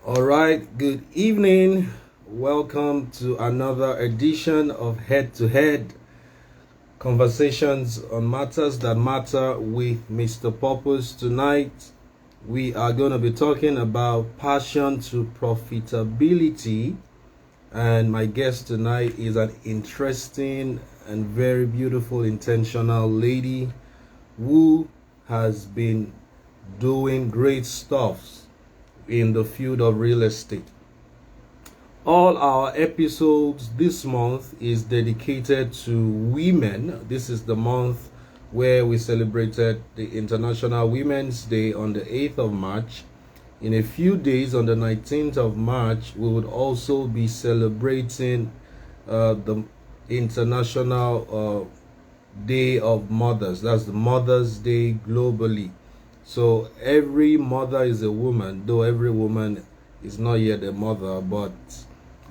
All right, good evening. Welcome to another edition of Head to Head Conversations on Matters That Matter with Mr. Purpose. Tonight, we are going to be talking about passion to profitability. And my guest tonight is an interesting and very beautiful, intentional lady who has been doing great stuff in the field of real estate. All our episodes this month is dedicated to women. This is the month where we celebrated the International Women's Day on the 8th of March. In a few days, on the 19th of March, we would also be celebrating the International Day of Mothers. That's the Mother's Day globally. So every mother is a woman, though every woman is not yet a mother, but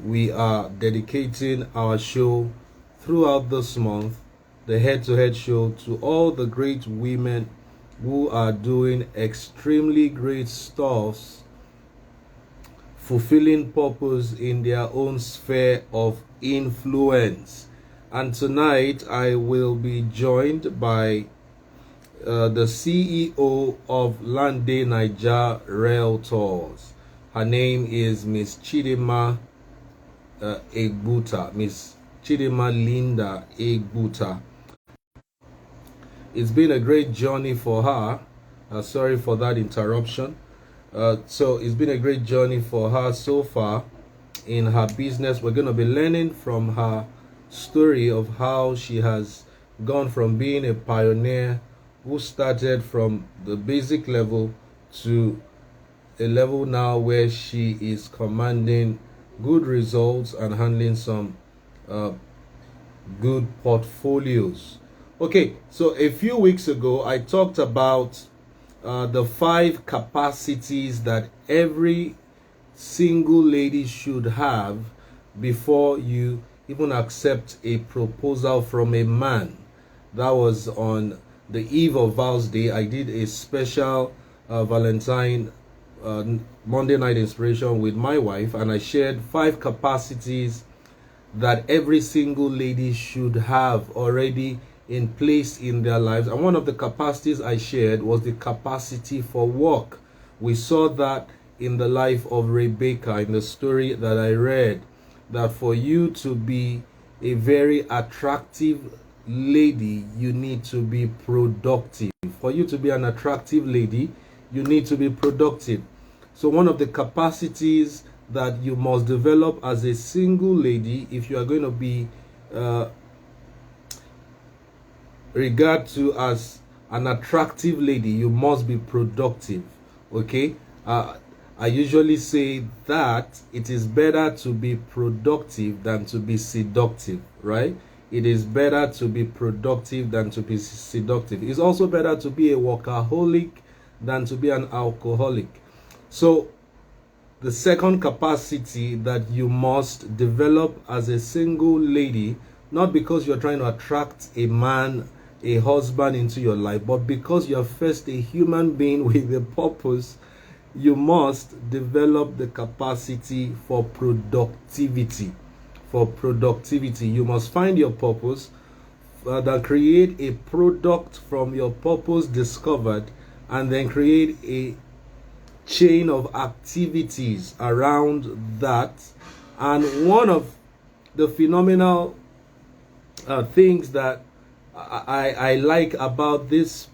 we are dedicating our show throughout this month, the head-to-head show, to all the great women who are doing extremely great stuff, fulfilling purpose in their own sphere of influence. And tonight I will be joined by the CEO of LandDeyNaija Realtors. Her name is Miss Chidinma Egbuta, Miss Chidinma Lynda Egbuta. It's been a great journey for her. Sorry for that interruption. So it's been a great journey for her so far in her business. We're going to be learning from her story of how she has gone from being a pioneer who started from the basic level to a level now where she is commanding good results and handling some good portfolios. Okay, so a few weeks ago, I talked about the 5 capacities that every single lady should have before you even accept a proposal from a man. That was on the eve of Vows Day. I did a special Valentine Monday night inspiration with my wife, and I shared 5 capacities that every single lady should have already in place in their lives. And one of the capacities I shared was the capacity for work. We saw that in the life of Rebecca, in the story that I read, that for you to be a very attractive lady, you need to be productive. For you to be an attractive lady, you need to be productive. So one of the capacities that you must develop as a single lady, if you are going to be regarded to as an attractive lady, you must be productive. Okay, I usually say that it is better to be productive than to be seductive, right? It is better to be productive than to be seductive. It's also better to be a workaholic than to be an alcoholic. So the second capacity that you must develop as a single lady, not because you're trying to attract a man, a husband into your life, but because you're first a human being with a purpose, you must develop the capacity for productivity. For productivity, you must find your purpose, then create a product from your purpose discovered, and then create a chain of activities around that. And one of the phenomenal things that I like about this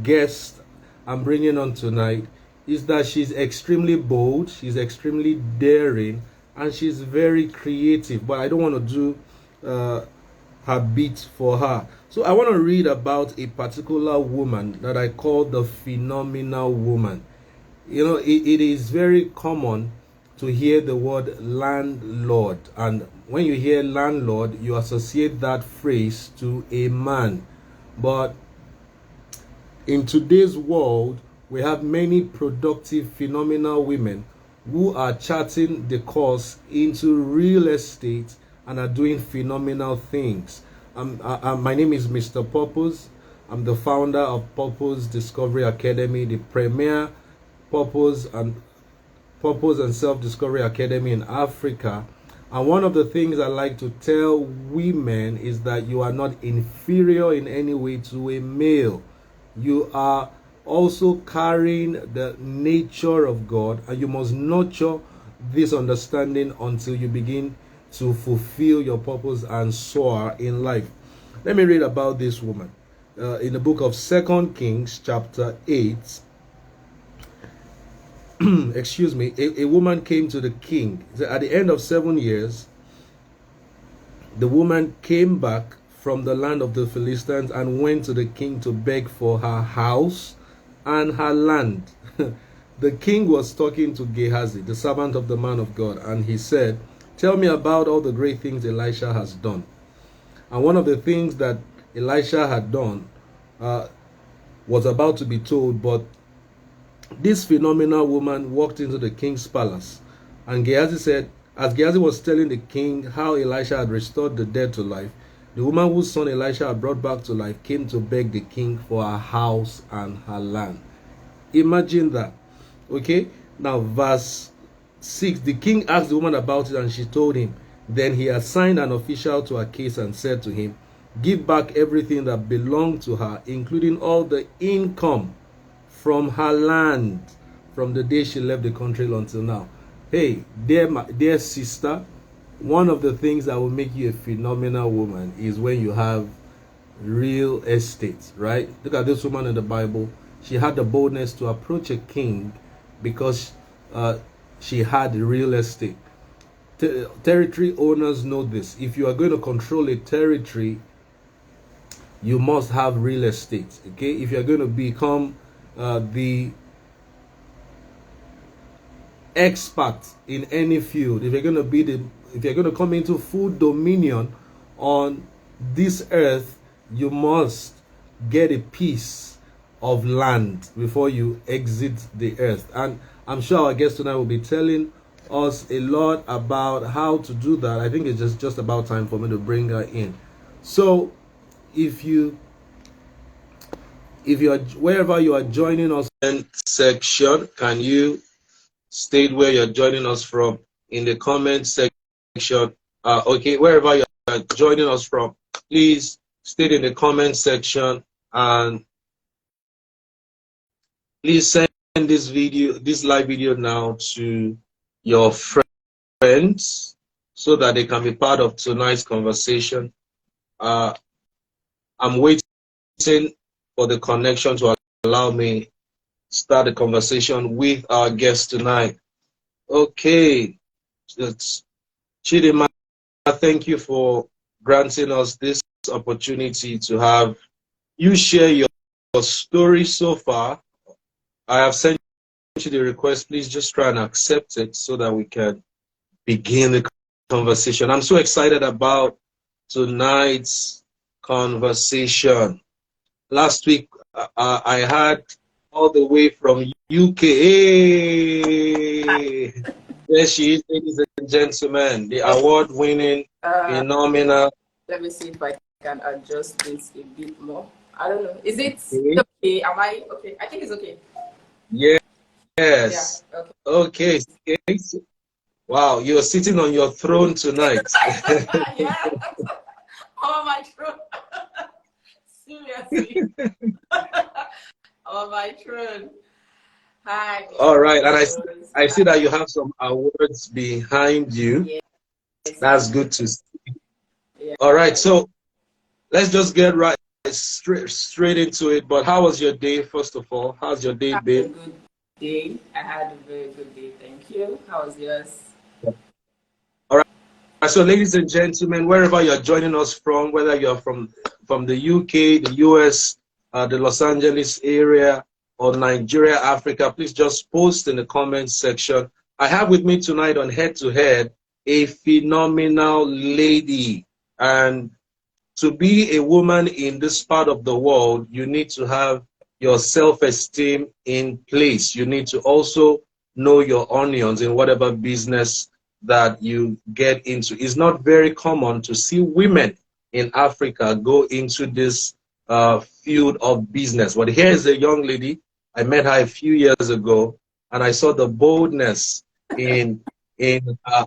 guest I'm bringing on tonight is that she's extremely bold, she's extremely daring, and she's very creative. But I don't want to do her beat for her. So I want to read about a particular woman that I call the phenomenal woman. You know, it is very common to hear the word landlord, and when you hear landlord, you associate that phrase to a man. But in today's world, we have many productive, phenomenal women who are charting the course into real estate and are doing phenomenal things. My name is Mr. Purpose. I'm the founder of Purpose Discovery Academy, the premier purpose and Purpose and Self-Discovery Academy in Africa. And one of the things I like to tell women is that you are not inferior in any way to a male. You are also carrying the nature of God, and you must nurture this understanding until you begin to fulfill your purpose and soar in life. Let me read about this woman. In the book of 2 Kings chapter 8, excuse me, a woman came to the king. At the end of 7 years, the woman came back from the land of the Philistines and went to the king to beg for her house and her land. The king was talking to Gehazi, the servant of the man of God, and he said, "Tell me about all the great things Elisha has done." And one of the things that Elisha had done was about to be told, but this phenomenal woman walked into the king's palace, and Gehazi said, as Gehazi was telling the king how Elisha had restored the dead to life, the woman whose son Elisha had brought back to life came to beg the king for her house and her land. Imagine that. Okay, now verse 6, the king asked the woman about it, and she told him. Then he assigned an official to her case and said to him, "Give back everything that belonged to her, including all the income from her land from the day she left the country until now." Hey, dear sister, one of the things that will make you a phenomenal woman is when you have real estate, right? Look at this woman in the Bible. She had the boldness to approach a king because she had real estate. Territory owners know this. If you are going to control a territory, you must have real estate. Okay, if you are going to become the expert in any field, if you're going to come into full dominion on this earth, you must get a piece of land before you exit the earth. And I'm sure our guest tonight will be telling us a lot about how to do that. I think it's just about time for me to bring her in. So if you are wherever you are joining us in section, can you state where you're joining us from in the comment section? Okay, wherever you are joining us from, please state in the comment section, and please send this live video now to your friends so that they can be part of tonight's conversation. I'm waiting for the connection to allow me start the conversation with our guest tonight. Okay, Chidinma, thank you for granting us this opportunity to have you share your story so far. I have sent you the request. Please just try and accept it so that we can begin the conversation. I'm so excited about tonight's conversation. Last week, I had all the way from UK. There she is, ladies and gentlemen, the award-winning, phenomenal. Let me see if I can adjust this a bit more. I don't know. Is it okay? Am I okay? I think it's okay. Yes. Yeah, okay. Wow, you're sitting on your throne tonight. Yeah. On my throne. Seriously. On my throne. Hi. All right, and I see that you have some awards behind you. Yes. That's good to see. Yeah. All right, so let's just get right straight into it. But how was your day, first of all? How's your day been? A good day. I had a very good day. Thank you. How was yours? All right. So, ladies and gentlemen, wherever you're joining us from, whether you're from the UK, the US, the Los Angeles area, or Nigeria, Africa, please just post in the comments section. I have with me tonight on Head to Head a phenomenal lady. And to be a woman in this part of the world, you need to have your self-esteem in place. You need to also know your onions in whatever business that you get into. It's not very common to see women in Africa go into this field of business. But here is a young lady. I met her a few years ago, and I saw the boldness in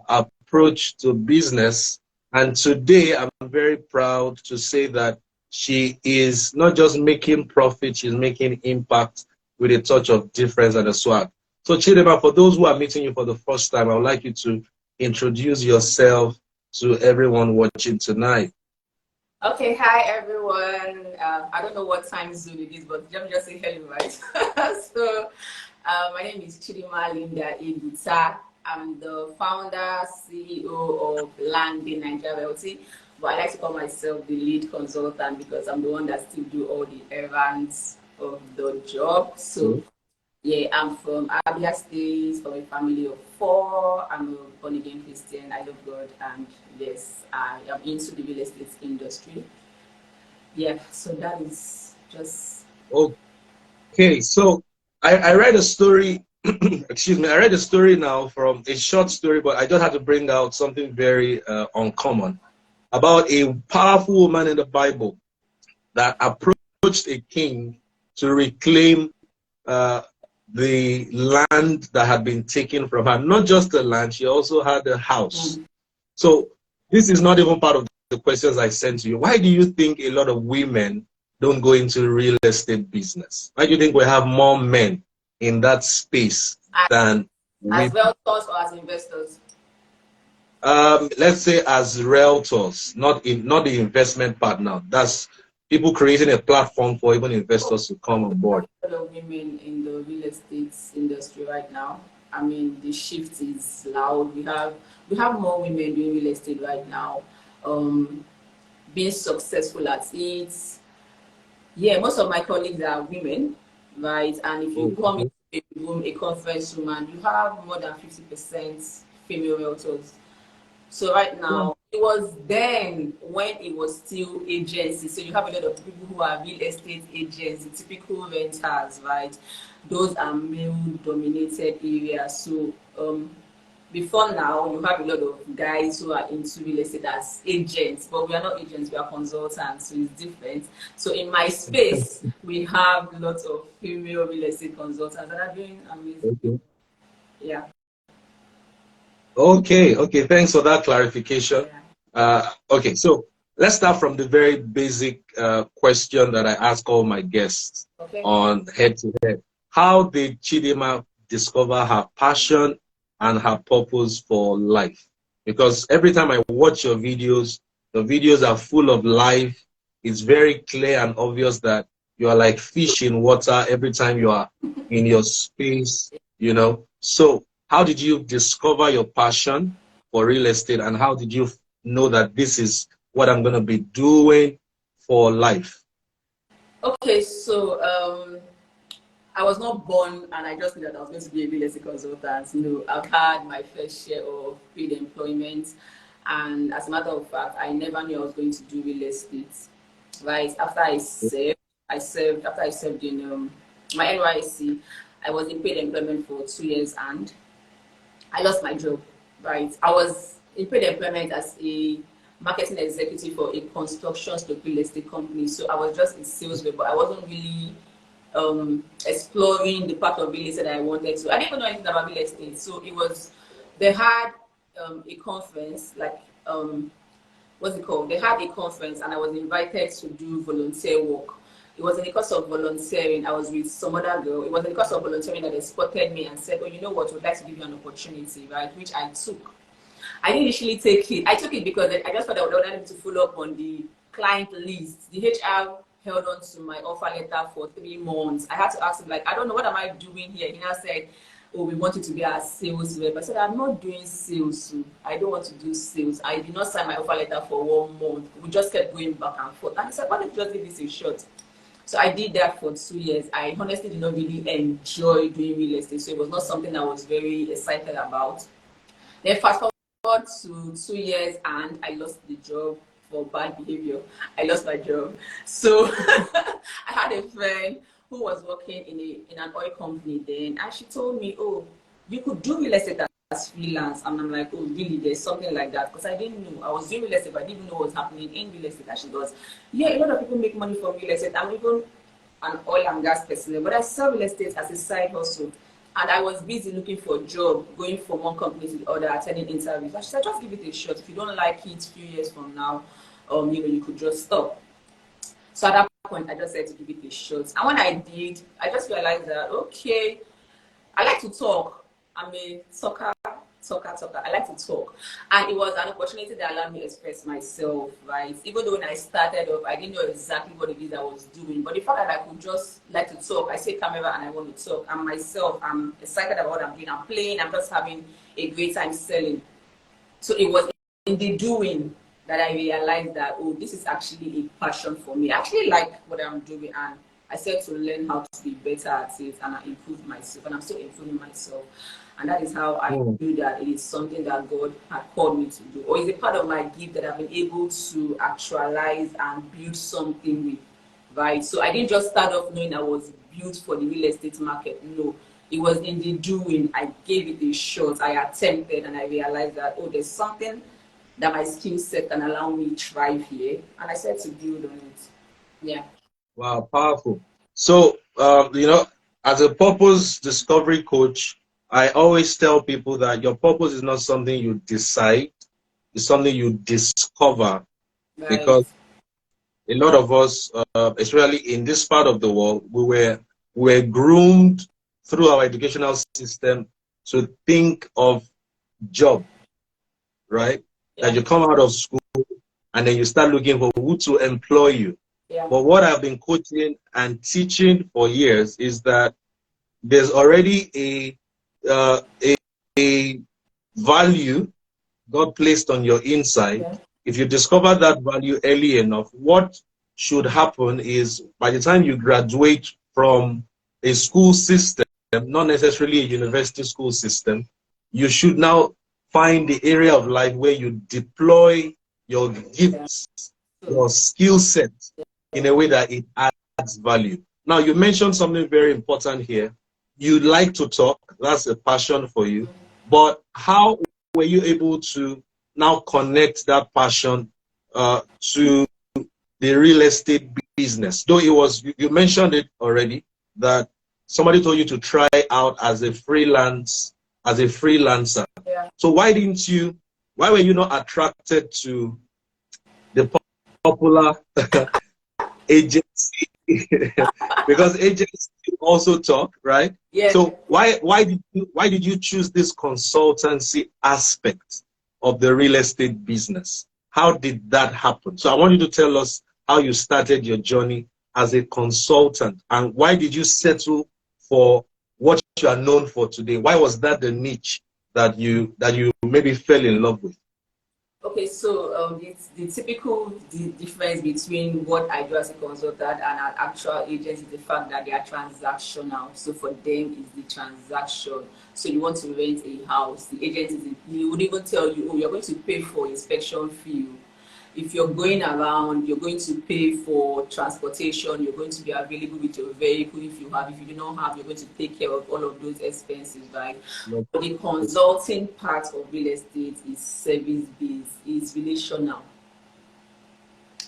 approach to business. And today, I'm very proud to say that she is not just making profit, she's making impact with a touch of difference and a swag. So Chidinma, for those who are meeting you for the first time, I would like you to introduce yourself to everyone watching tonight. Okay, hi everyone. I don't know what time zone it is, but let me just say hello, right? So, my name is Chidinma Lynda Egbuta. I'm the founder, CEO of LandDeyNaija Realty, but I like to call myself the lead consultant because I'm the one that still do all the errands of the job. So, yeah, I'm from Abia State, from a family of 4. I'm a born again Christian. I love God, and yes, I am into the real estate industry. Yeah, so that is just. Okay, so I read a story, excuse me, I read a story now from a short story, but I just had to bring out something very uncommon about a powerful woman in the Bible that approached a king to reclaim uh, the land that had been taken from her. Not just the land, she also had a house. So this is not even part of the questions I sent to you. Why do you think a lot of women don't go into real estate business? Why do you think we have more men in that space than As women? realtors or as investors? Let's say as realtors, not the investment partner. That's people creating a platform for even investors to come on board. A lot of women in the real estate industry right now. I mean, the shift is loud. We have more women doing real estate right now, um, being successful at it. Yeah, most of my colleagues are women, right? And if you come Okay. into a room, a conference room, and you have more than 50% female realtors. So right Wow. now, it was then when it was still agency. So you have a lot of people who are real estate agents, the typical renters, right? Those are male-dominated areas. So before now, you have a lot of guys who are into real estate as agents, but we are not agents, we are consultants, so it's different. So in my space, we have lots of female real estate consultants that are doing amazing. Okay. Yeah. Okay. Thanks for that clarification. Yeah. Okay, so let's start from the very basic question that I ask all my guests Okay. on head to head. How did Chidinma discover her passion and her purpose for life? Because every time I watch your videos, the videos are full of life. It's very clear and obvious that you are like fish in water every time you are in your space, you know. So how did you discover your passion for real estate, and how did you know that this is what I'm going to be doing for life? Okay, so I was not born and I just knew that I was going to be a real estate consultant. No, I've had my fair share of paid employment, and as a matter of fact, I never knew I was going to do real estate. Right after after I served in my NYC, I was in paid employment for 2 years and I lost my job. Right, I was in paid employment as a marketing executive for a construction real estate company. So I was just in sales rep, but I wasn't really exploring the part of real estate that I wanted to. I didn't even know anything about real estate. So it was, they had a conference, like, what's it called? They had a conference and I was invited to do volunteer work. It was in the course of volunteering. I was with some other girl. It was in the course of volunteering that they spotted me and said, oh, you know what, we'd like to give you an opportunity, right? Which I took. I didn't initially take it. I took it because I just thought I would wanted to follow up on the client list. The HR held on to my offer letter for 3 months. I had to ask him, like, I don't know, what am I doing here? He now said, oh, we want you to be our sales rep. I said, I'm not doing sales. So I don't want to do sales. I did not sign my offer letter for 1 month. We just kept going back and forth. And he said, why don't you just give this a shot? So I did that for 2 years. I honestly did not really enjoy doing real estate. So it was not something I was very excited about. Then fast forward to 2 years and I lost the job for bad behavior. I lost my job. So I had a friend who was working in an oil company then, and she told me, oh, you could do real estate as freelance. And I'm like, oh, really? There's something like that? Because I didn't know. I was doing real estate, but I didn't know what was happening in real estate. And she goes, yeah, a lot of people make money from real estate. I'm even an oil and gas person, but I sell real estate as a side hustle. And I was busy looking for a job, going from one company to the other, attending interviews. And she said, just give it a shot. If you don't like it, a few years from now, you could just stop. So at that point, I just said to give it a shot. And when I did, I just realized that, okay, I like to talk. I'm a talker. I like to talk. And it was an opportunity that allowed me to express myself, right? Even though when I started off, I didn't know exactly what it is I was doing. But the fact that I could just like to talk, I say camera and I want to talk. I'm myself. I'm excited about what I'm doing. I'm playing. I'm just having a great time selling. So it was in the doing that I realized that, oh, this is actually a passion for me. I actually like what I'm doing, and I said to learn how to be better at it, and I improved myself, and I'm still improving myself. And that is how I knew that it is something that God had called me to do, or is a part of my gift that I've been able to actualize and build something with, right? So I didn't just start off knowing I was built for the real estate market. No, it was in the doing. I gave it a shot. I attempted, and I realized that, oh, there's something that my skill set can allow me to thrive here, and I said to build on it. Yeah. Wow, powerful. So, as a purpose discovery coach, I always tell people that your purpose is not something you decide, it's something you discover. Right. Because a lot of us, especially in this part of the world, we were groomed through our educational system to think of job, right? Yeah. That you come out of school and then you start looking for who to employ you. Yeah. But what I've been coaching and teaching for years is that there's already a value God placed on your inside. Yeah. If you discover that value early enough, what should happen is by the time you graduate from a school system, not necessarily a university school system, you should now find the area of life where you deploy your gifts, your skill set in a way that it adds value. Now, you mentioned something very important here. You like to talk, that's a passion for you. But how were you able to now connect that passion to the real estate business? Though it was, you mentioned it already, that somebody told you to try out as a freelancer. Yeah. So why were you not attracted to the popular agency? Because agents also talk, right? Yeah. So why did you choose this consultancy aspect of the real estate business? How did that happen? So I want you to tell us how you started your journey as a consultant, and why did you settle for what you are known for today? Why was that the niche that you maybe fell in love with? Okay, so the typical difference between what I do as a consultant and an actual agent is the fact that they are transactional. So for them, it's the transaction. So you want to rent a house, the agent he would even tell you, oh, you're going to pay for inspection fee. If you're going around, you're going to pay for transportation, you're going to be available with your vehicle if you have. If you do not have, you're going to take care of all of those expenses, right? No. But the consulting part of real estate is service-based, is relational.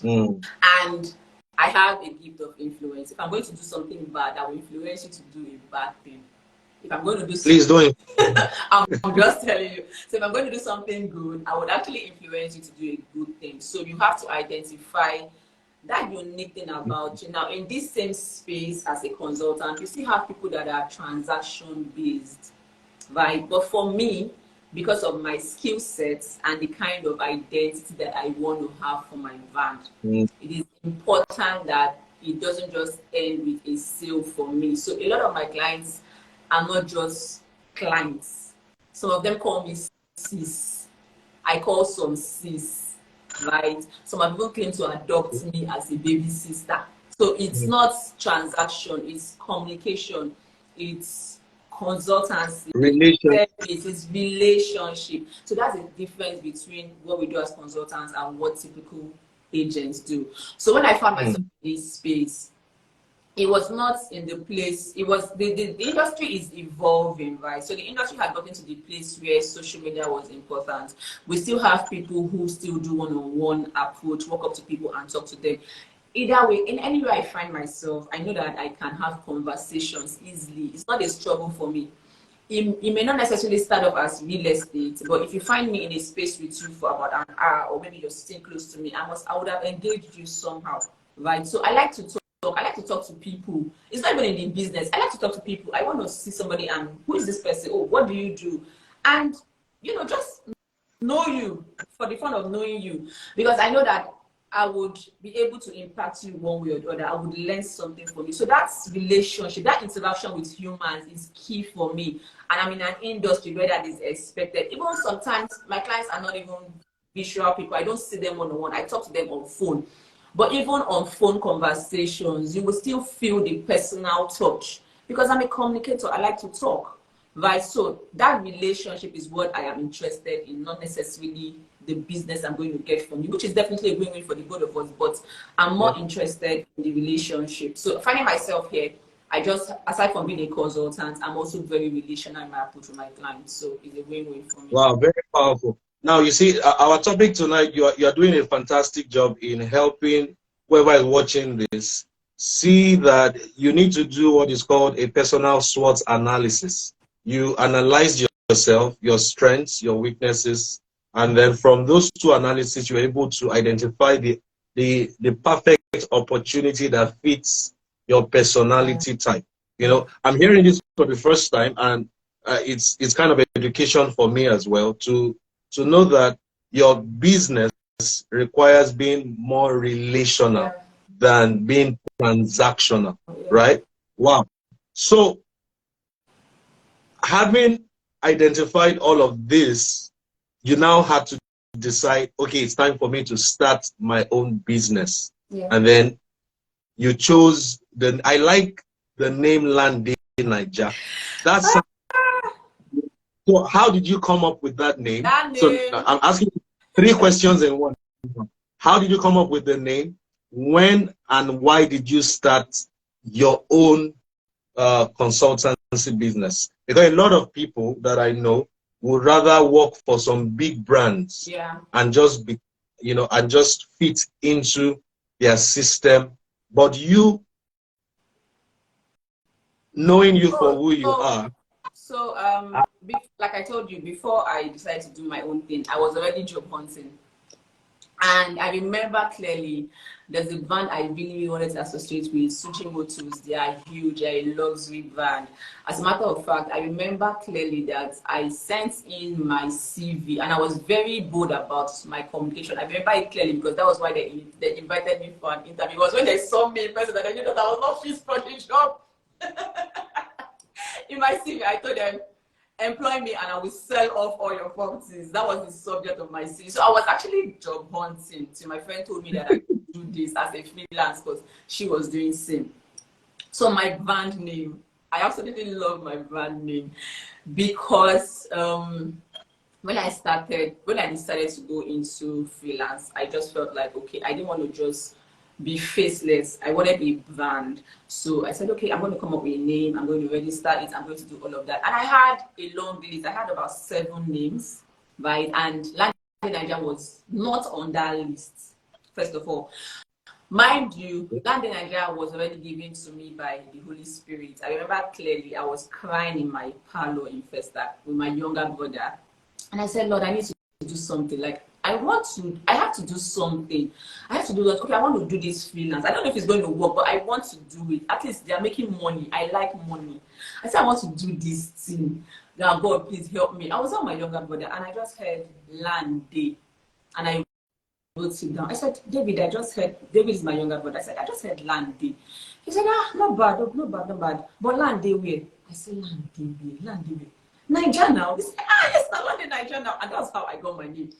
And I have a gift of influence. If I'm going to do something bad, I will influence you to do a bad thing. If I'm going to do Please don't. I'm just telling you. So if I'm going to do something good, I would actually influence you to do a good thing. So you have to identify that unique thing about you. Now, in this same space as a consultant, you still have people that are transaction based, right? But for me, because of my skill sets and the kind of identity that I want to have for my brand, it is important that it doesn't just end with a sale for me. So a lot of my clients are not just clients. Some of them call me sis. I call some sis, right? Some people claim to adopt me as a baby sister. So it's not transaction, it's communication, it's consultancy, it's relationship. So that's the difference between what we do as consultants and what typical agents do. So when I found myself in this space, it was not in the place, it was, the industry is evolving, right? So the industry had gotten to the place where social media was important. We still have people who still do one-on-one approach, walk up to people and talk to them. Either way, in anywhere I find myself, I know that I can have conversations easily. It's not a struggle for me. it may not necessarily start off as real estate, but if you find me in a space with you for about an hour, or maybe you're sitting close to me, I would have engaged you somehow, right? So I like to talk. I like to talk to people. It's not even in the business. I like to talk to people. I want to see somebody and who is this person? Oh, what do you do? And just know you for the fun of knowing you, because I know that I would be able to impact you one way or the other. I would learn something from you. So that's relationship, that interaction with humans is key for me. And I'm in an industry where that is expected. Even sometimes my clients are not even visual people. I don't see them one-on-one. I talk to them on phone. But even on phone conversations, you will still feel the personal touch, because I'm a communicator. I like to talk, right? So that relationship is what I am interested in, not necessarily the business I'm going to get from you, which is definitely a win-win for the both of us. But I'm more interested in the relationship. So finding myself here, I just, aside from being a consultant, I'm also very relational in my approach with my clients. So it's a win-win for me. Wow, very powerful. Now, you see, our topic tonight, you're doing a fantastic job in helping whoever is watching this see that you need to do what is called a personal SWOT analysis. You analyze yourself, your strengths, your weaknesses, and then from those two analyses, you're able to identify the perfect opportunity that fits your personality type. I'm hearing this for the first time, and it's kind of education for me as well to know that your business requires being more relational than being transactional, right? Wow. So having identified all of this, you now have to decide, okay, it's time for me to start my own business. And then you chose I like the name LandDeyNaija. That's so how did you come up with that name? So I'm asking 3 questions in one. How did you come up with the name? When and why did you start your own consultancy business? Because a lot of people that I know would rather work for some big brands and just be, and just fit into their system. But you, knowing you for who you are. So, like I told you, before I decided to do my own thing, I was already job hunting. And I remember clearly, there's a brand I really wanted to associate with, Suchi Motors. They are huge, they're a luxury brand. As a matter of fact, I remember clearly that I sent in my CV, and I was very bold about my communication. I remember it clearly because that was why they invited me for an interview. It was when they saw me in person that they knew that I was not fit for the job. In my CV, I told them, employ me and I will sell off all your properties. That was the subject of my CV. So I was actually job hunting till my friend told me that I could do this as a freelance because she was doing same. So my brand name, I absolutely love my brand name because when I decided to go into freelance, I just felt like, okay, I didn't want to just be faceless. I wanted a brand. So I said, okay, I'm going to come up with a name. I'm going to register it. I'm going to do all of that. And I had a long list. I had about 7 names, right? And LandDeyNaija was not on that list, first of all. Mind you, LandDeyNaija was already given to me by the Holy Spirit. I remember clearly I was crying in my parlor in Festa with my younger brother. And I said, Lord, I need to do something. Like, I have to do something. I have to do that. Okay, I want to do this freelance. I don't know if it's going to work, but I want to do it. At least they are making money. I like money. I said, I want to do this thing. Now, God, please help me. I was on my younger brother, and I just heard LandDey. And I wrote it down. I said, David, David is my younger brother. I said, I just heard LandDey. He said, not bad, not bad, not bad. But LandDey where? I said, LandDey where? Naija now. He said, yes, LandDeyNaija now. And that's how I got my name.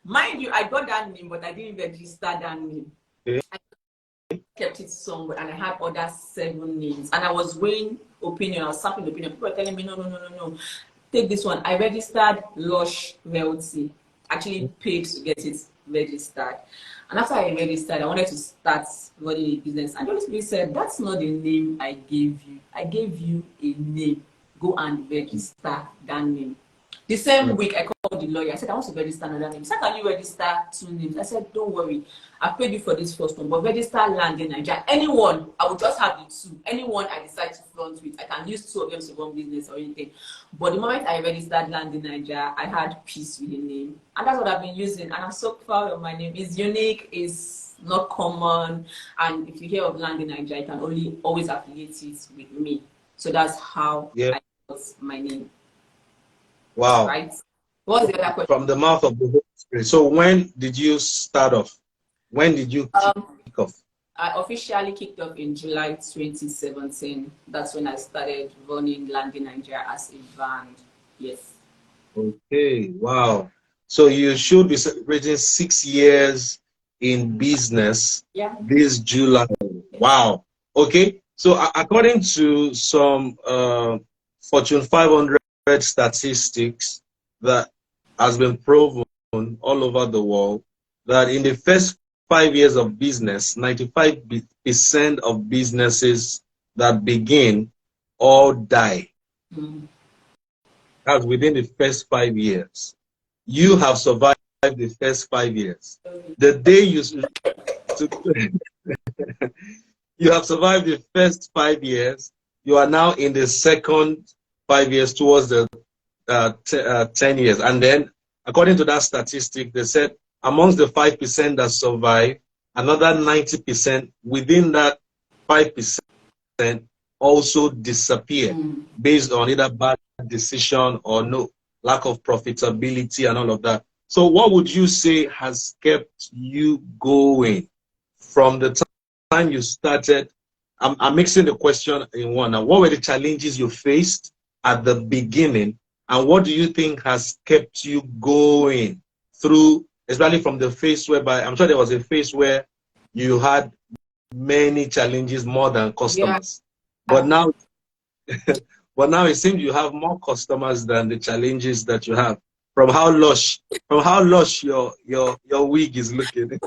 Mind you, I got that name, but I didn't register that name. I kept it somewhere, and I had other 7 names. And I was weighing opinion, I was sampling opinion. People were telling me, no. Take this one. I registered Lush Realty. Actually paid to get it registered. And after I registered, I wanted to start running a business. And the Holy Spirit said, that's not the name I gave you. I gave you a name. Go and register that name. The same week, I called the lawyer. I said, I want to register another name. He said, can you register 2 names? I said, don't worry. I paid you for this first one, but register LandDeyNaija. Anyone, I will just have the 2. Anyone I decide to front with, I can use 2 of them to run business or anything. But the moment I registered LandDeyNaija, I had peace with the name. And that's what I've been using. And I'm so proud of my name. It's unique. It's not common. And if you hear of LandDeyNaija, you can only always affiliate it with me. So that's how I got my name. Wow. Right. What's the other question? From the mouth of the Holy Spirit. So when did you start off? When did you kick off? I officially kicked off in July 2017. That's when I started running LandDeyNaija as a brand. Yes. Okay. Wow. So you should be celebrating 6 years in business this July. Wow. Okay. So according to some Fortune 500 statistics that has been proven all over the world, that in the first 5 years of business, 95% of businesses that begin all die. That's within the first 5 years. You have survived the first 5 years. The day you have survived the first 5 years, you are now in the second 5 years towards the 10 years. And then, according to that statistic, they said amongst the 5% that survive, another 90% within that 5% also disappear based on either bad decision or no lack of profitability and all of that. So what would you say has kept you going from the time you started? I'm mixing the question in one now. What were the challenges you faced at the beginning, and what do you think has kept you going through, especially from the phase whereby, I'm sure there was a phase where you had many challenges more than customers, but now it seems you have more customers than the challenges that you have. From how lush your wig is looking.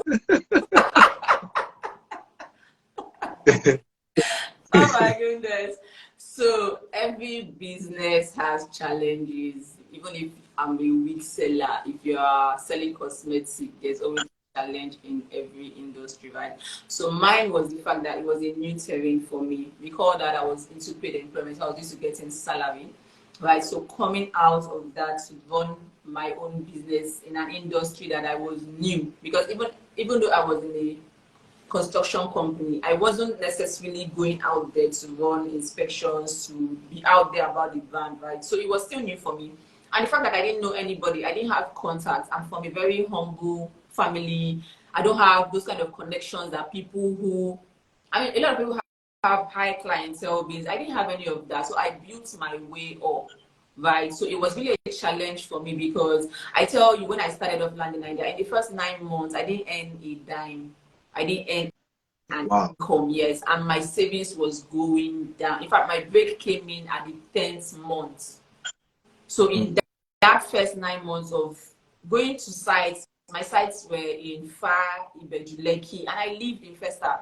Oh my goodness. So every business has challenges. Even if I'm a wig seller, if you are selling cosmetics, there's always a challenge in every industry, right? So mine was the fact that it was a new terrain for me. Recall that I was into paid employment, so I was used to getting salary, right? So coming out of that to run my own business in an industry that I was new, because even though I was in a construction company, I wasn't necessarily going out there to run inspections, to be out there about the brand, right? So it was still new for me. And the fact that I didn't know anybody, I didn't have contacts. I'm from a very humble family. I don't have those kind of connections that people who, I mean, a lot of people have high clientele base. I didn't have any of that. So I built my way up, right? So it was really a challenge for me, because I tell you, when I started off LandDeyNaija, in the first 9 months, I didn't earn a dime. I didn't earn an income, yes, and my savings was going down. In fact, my break came in at the 10th month. So in that first 9 months of going to sites, my sites were in Far, Ibejuleki, and I lived in Festac.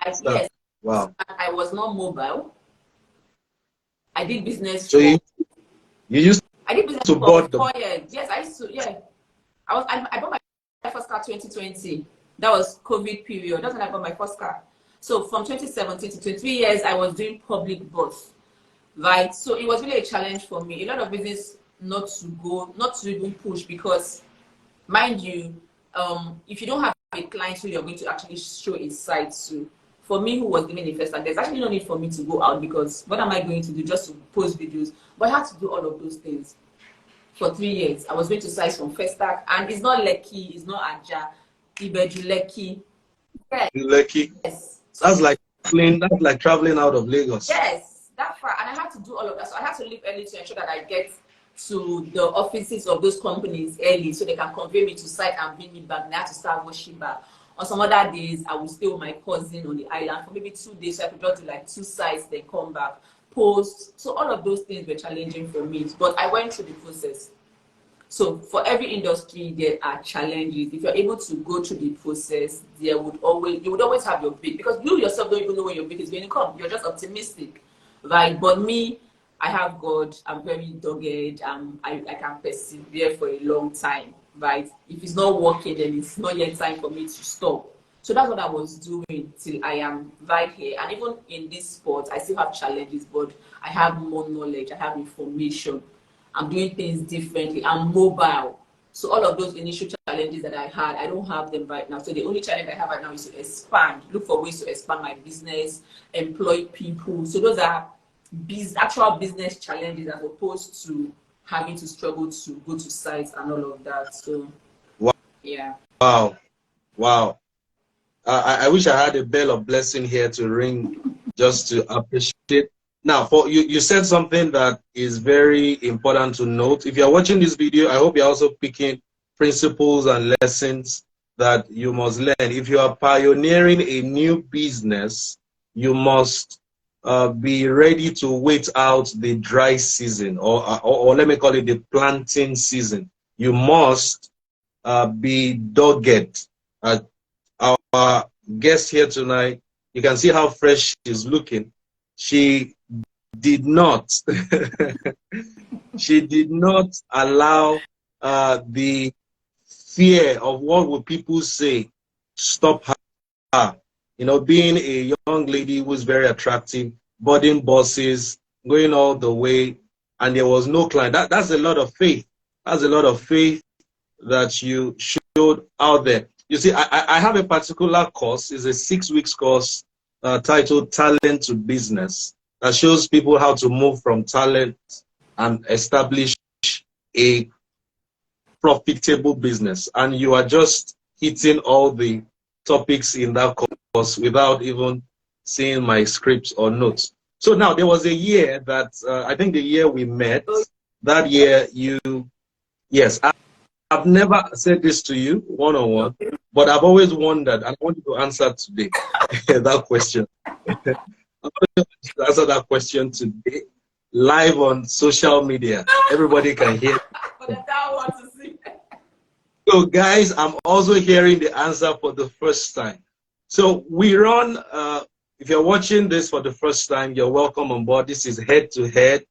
Yes. Wow. I was not mobile. I did business. So you used I did business to for board the 4 years. Yes, I used to. Yeah, I bought my first car 2020. That was COVID period. That's when I bought my first car. So from 2017 to 23 years, I was doing public bus, right? So it was really a challenge for me. A lot of business not to even push, because, mind you, if you don't have a client who you're going to actually show a site to, for me who was living in Festac, there's actually no need for me to go out, because what am I going to do? Just to post videos? But I had to do all of those things for 3 years. I was going to sites from Festac, and it's not Lekki, it's not Aja. Ibejuleki. Yes. Lekki. Yes. So that's like traveling out of Lagos. Yes, that far. And I had to do all of that. So I had to leave early to ensure that I get to the offices of those companies early, so they can convey me to site and bring me back. And I had to start washing back. On some other days, I would stay with my cousin on the island for maybe 2 days. So I could just do like 2 sites, then come back, post. So all of those things were challenging for me. But I went through the process. So for every industry, there are challenges. If you're able to go through the process, you would always have your bid, because you yourself don't even know when your bid is going to come. You're just optimistic, right? But me, I have God. I'm very dogged. I can persevere for a long time, right? If it's not working, then it's not yet time for me to stop. So that's what I was doing till I am right here. And even in this sport, I still have challenges, but I have more knowledge. I have information. I'm doing things differently. I'm mobile. So all of those initial challenges that I had, I don't have them right now. So the only challenge I have right now is to expand, look for ways to expand my business, employ people. So those are actual business challenges as opposed to having to struggle to go to sites and all of that. So, Wow. yeah. Wow. Wow. I wish I had a bell of blessing here to ring just to appreciate. Now, for you, you said something that is very important to note. If you're watching this video, I hope you're also picking principles and lessons that you must learn. If you are pioneering a new business, you must be ready to wait out the dry season, or let me call it the planting season. You must be dogged. Our guest here tonight, you can see how fresh she's looking. She did not, she did not allow the fear of what will people say stop her. You know, being a young lady who was very attractive, boarding buses, going all the way, and there was no client. That's a lot of faith. That's a lot of faith that you showed out there. You see, I have a particular course. It's a 6 weeks course titled Talent to Business that shows people how to move from talent and establish a profitable business. And you are just hitting all the topics in that course without even seeing my scripts or notes. So now there was a year that, I think the year we met, that year yes, I've never said this to you one-on-one, but I've always wondered, and I want you to answer today that question. I want you to answer that question today, live on social media. Everybody can hear. So, guys, I'm also hearing the answer for the first time. So we run. If you're watching this for the first time, you're welcome on board. This is head-to-head.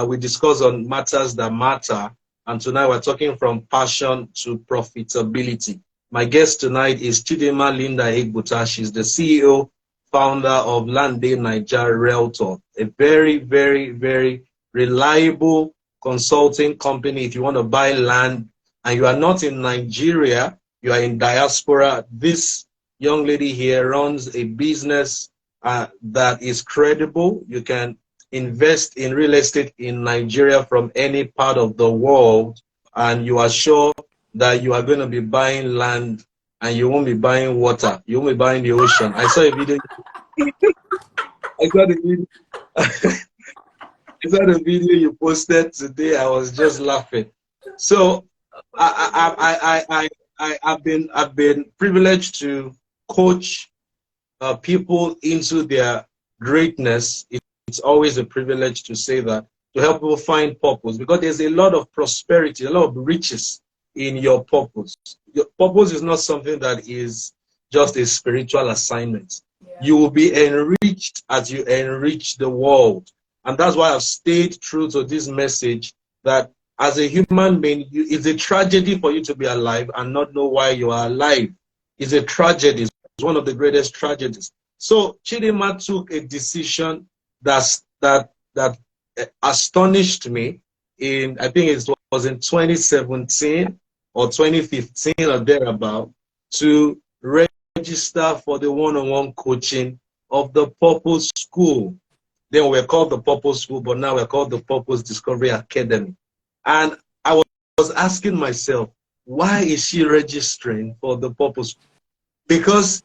We discuss on matters that matter. And tonight we're talking from passion to profitability. My guest tonight is Chidinma Lynda Egbuta. She's the CEO, founder of LandDeyNaija Realty, a very, very, very reliable consulting company. If you want to buy land and you are not in Nigeria, you are in diaspora, this young lady here runs a business that is credible. You can invest in real estate in Nigeria from any part of the world, and you are sure that you are going to be buying land and you won't be buying water. You won't be buying the ocean. I saw a video. I saw the video. I saw the video you posted today. I was just laughing. So I've been privileged to coach people into their greatness. It's always a privilege to say that, to help people find purpose, because there's a lot of prosperity, a lot of riches in your purpose. Your purpose is not something that is just a spiritual assignment. Yeah. You will be enriched as you enrich the world. And that's why I've stayed true to this message that as a human being, it's a tragedy for you to be alive and not know why you are alive. It's a tragedy. It's one of the greatest tragedies. So Chidinma took a decision that astonished me in, I think it was in 2017 or 2015 or thereabout, to register for the one-on-one coaching of the Purpose School. Then we're called the Purpose School, but now we're called the Purpose Discovery Academy. And I was asking myself, why is she registering for the Purpose School? Because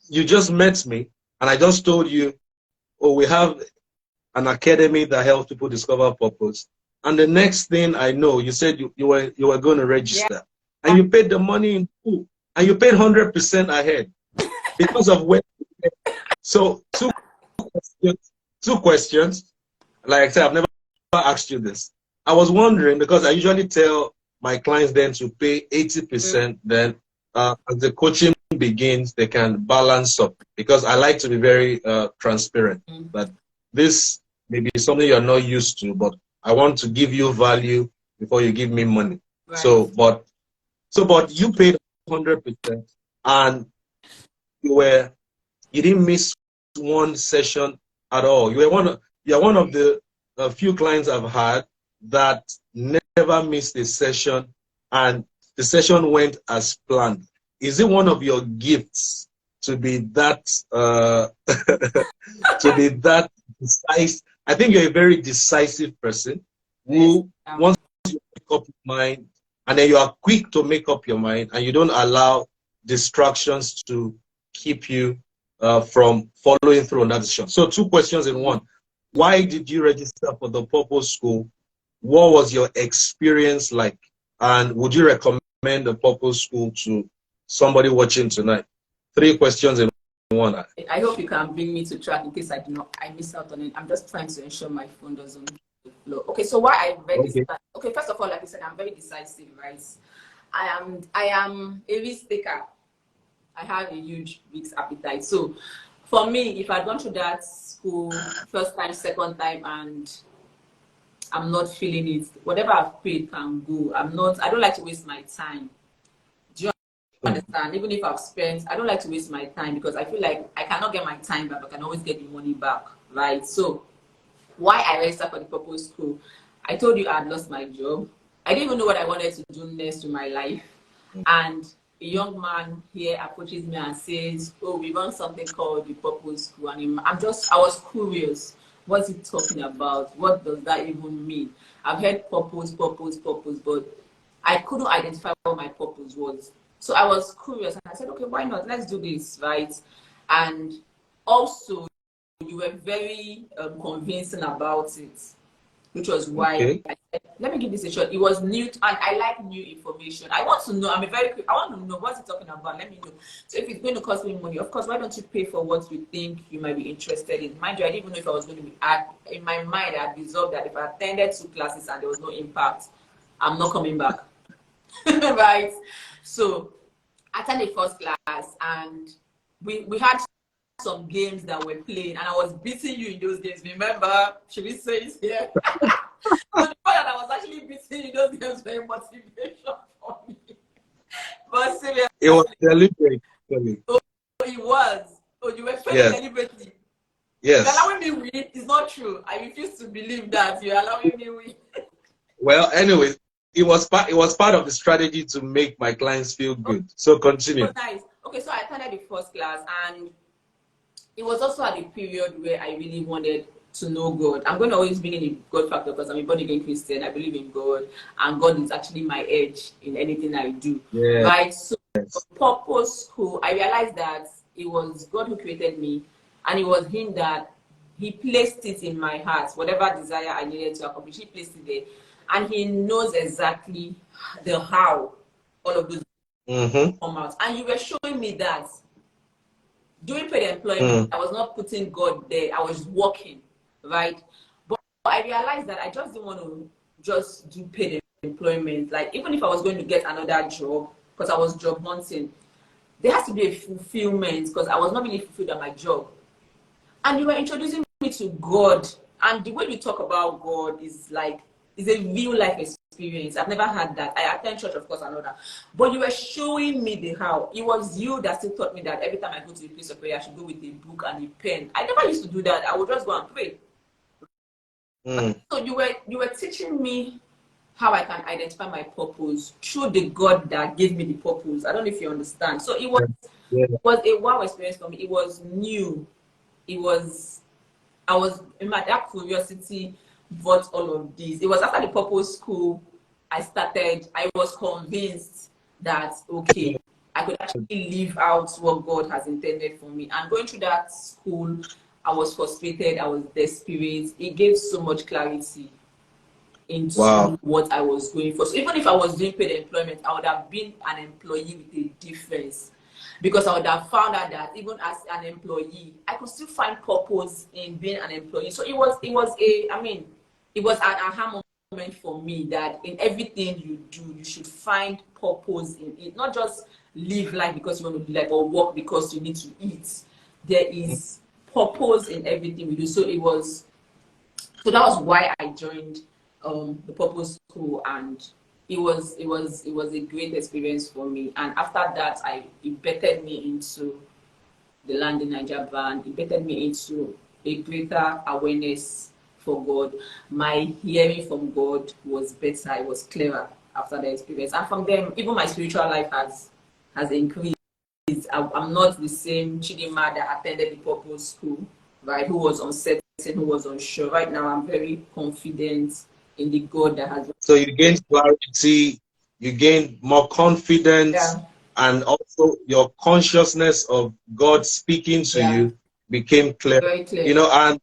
you just met me and I just told you, oh, we have an academy that helps people discover purpose. And the next thing I know, you said you were going to register. Yeah. And you paid the money in full. And you paid 100% ahead because of when. So two questions. Like I said, I've never asked you this. I was wondering, because I usually tell my clients then to pay 80%, then as the coaching begins, they can balance up, because I like to be very transparent. But this maybe something you're not used to, but I want to give you value before you give me money. Right. But you paid 100%, and you didn't miss one session at all. You're one of the few clients I've had that never missed a session, and the session went as planned. Is it one of your gifts to be that to be that decisive? I think you're a very decisive person who, once you make up your mind, and then you are quick to make up your mind, and you don't allow distractions to keep you from following through on that decision. So 2 questions in one. Why did you register for the Purpose School? What was your experience like? And would you recommend the Purpose School to somebody watching tonight? 3 questions in one. I hope you can bring me to track in case I miss out on it. I'm just trying to ensure my phone doesn't flow. Okay, so why I registered? Okay, first of all, like I said, I'm very decisive, right? I am a risk taker. I have a huge risk appetite. So for me, if I'd gone through that school first time, second time, and I'm not feeling it, whatever I've paid can go. I don't like to waste my time. Do you understand? Even if I've spent, I don't like to waste my time because I feel like I cannot get my time back, but I can always get the money back, right? So why I registered for the Purpose School? I told you I had lost my job. I didn't even know what I wanted to do next in my life. And a young man here approaches me and says, oh, we run something called the Purpose School. And I was curious. What's he talking about? What does that even mean? I've heard purpose, but I couldn't identify what my purpose was. So I was curious and I said, okay, why not? Let's do this, right? And also, you were very convincing about it, which was why I said, let me give this a shot. It was new, and I like new information. I want to know. I want to know what's he talking about. Let me know. So if it's going to cost me money, of course, why don't you pay for what you think you might be interested in? Mind you, I didn't even know if I was going to be. In my mind, I had resolved that if I attended 2 classes and there was no impact, I'm not coming back. Right? So I attended the first class, and we had some games that were playing, and I was beating you in those games. Remember? Should we say it here? So the fact that I was actually beating you in those games was a motivation for me. But seriously, it was deliberate. Really. Oh, it was. Oh, you were failing deliberately. Yes. You're allowing me win. It's not true. I refuse to believe that you're allowing me win. Well, anyway, it was part of the strategy to make my clients feel good. So continue. Oh, nice. Okay, so I attended the first class, and it was also at a period where I really wanted to know God. I'm going to always bring in the God factor because I'm a born-again Christian. I believe in God, and God is actually my edge in anything I do. Yeah. Right? So, Purpose School, I realized that it was God who created me, and it was Him that He placed it in my heart. Whatever desire I needed to accomplish, He placed it there. And He knows exactly the how all of those come out. And you were showing me that. Doing paid employment, I was not putting God there. I was working, right? But I realized that I just didn't want to just do paid employment. Like, even if I was going to get another job, because I was job hunting, there has to be a fulfillment because I was not really fulfilled at my job. And you were introducing me to God. And the way we talk about God is like, it's a real life experience. I've never had that. I attend church, of course, I know that. But you were showing me the how. It was you that still taught me that every time I go to the place of prayer, I should go with a book and a pen. I never used to do that. I would just go and pray. So you were teaching me how I can identify my purpose through the God that gave me the purpose. I don't know if you understand. So it was a wow experience for me. It was new. I was in my that curiosity brought all of this. It was after the Purpose School I was convinced that, okay, I could actually live out what God has intended for me. And going through that school, I was frustrated, I was desperate. It gave so much clarity into what I was going for. So even if I was doing paid employment, I would have been an employee with a difference. Because I would have found out that even as an employee, I could still find purpose in being an employee. So it was an aha moment for me that in everything you do, you should find purpose in it. Not just live life because you want to live or work because you need to eat. There is purpose in everything we do. So it was So that was why I joined the Purpose School, and it was a great experience for me. And after that, it bettered me into the LandDeyNaija brand. It bettered me into a greater awareness for God. My hearing from God was better. It was clearer after the experience, and from them, even my spiritual life has increased. I'm not the same Chidinma that attended the Purpose School, right? Who was uncertain, who was unsure. Right now, I'm very confident in the God that has. So you gained clarity, you gained more confidence, Yeah. and also your consciousness of God speaking to Yeah. you became clear. Very clear. You know, and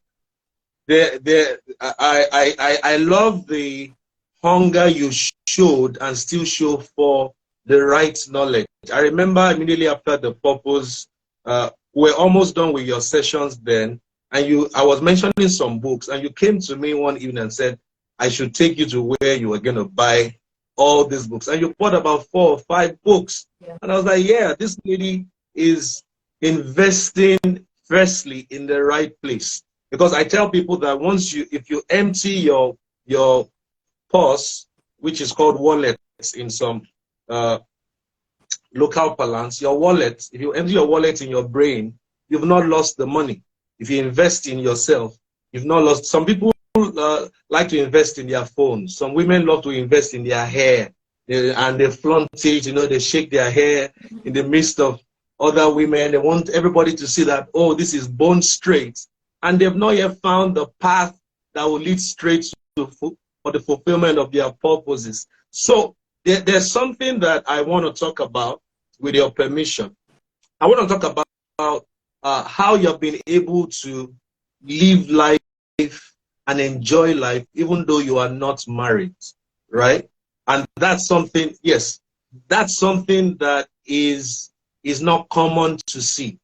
I love the hunger you showed and still show for the right knowledge. I remember immediately after the Purpose, we're almost done with your sessions then, and I was mentioning some books, and you came to me one evening and said, I should take you to where you were going to buy all these books. And you bought about 4 or 5 books. Yeah. And I was like, yeah, this lady is investing firstly in the right place. Because I tell people that if you empty your purse, which is called wallets in some local parlance, your wallet, if you empty your wallet in your brain, you've not lost the money. If you invest in yourself, you've not lost. Some people like to invest in their phones. Some women love to invest in their hair, and they flaunt it, they shake their hair in the midst of other women. They want everybody to see that, oh, this is bone straight. And they've not yet found the path that will lead straight for the fulfillment of their purposes. So there's something that I want to talk about, with your permission. I want to talk about how you've been able to live life and enjoy life even though you are not married, right? And that's something, yes, that's something that is not common to see.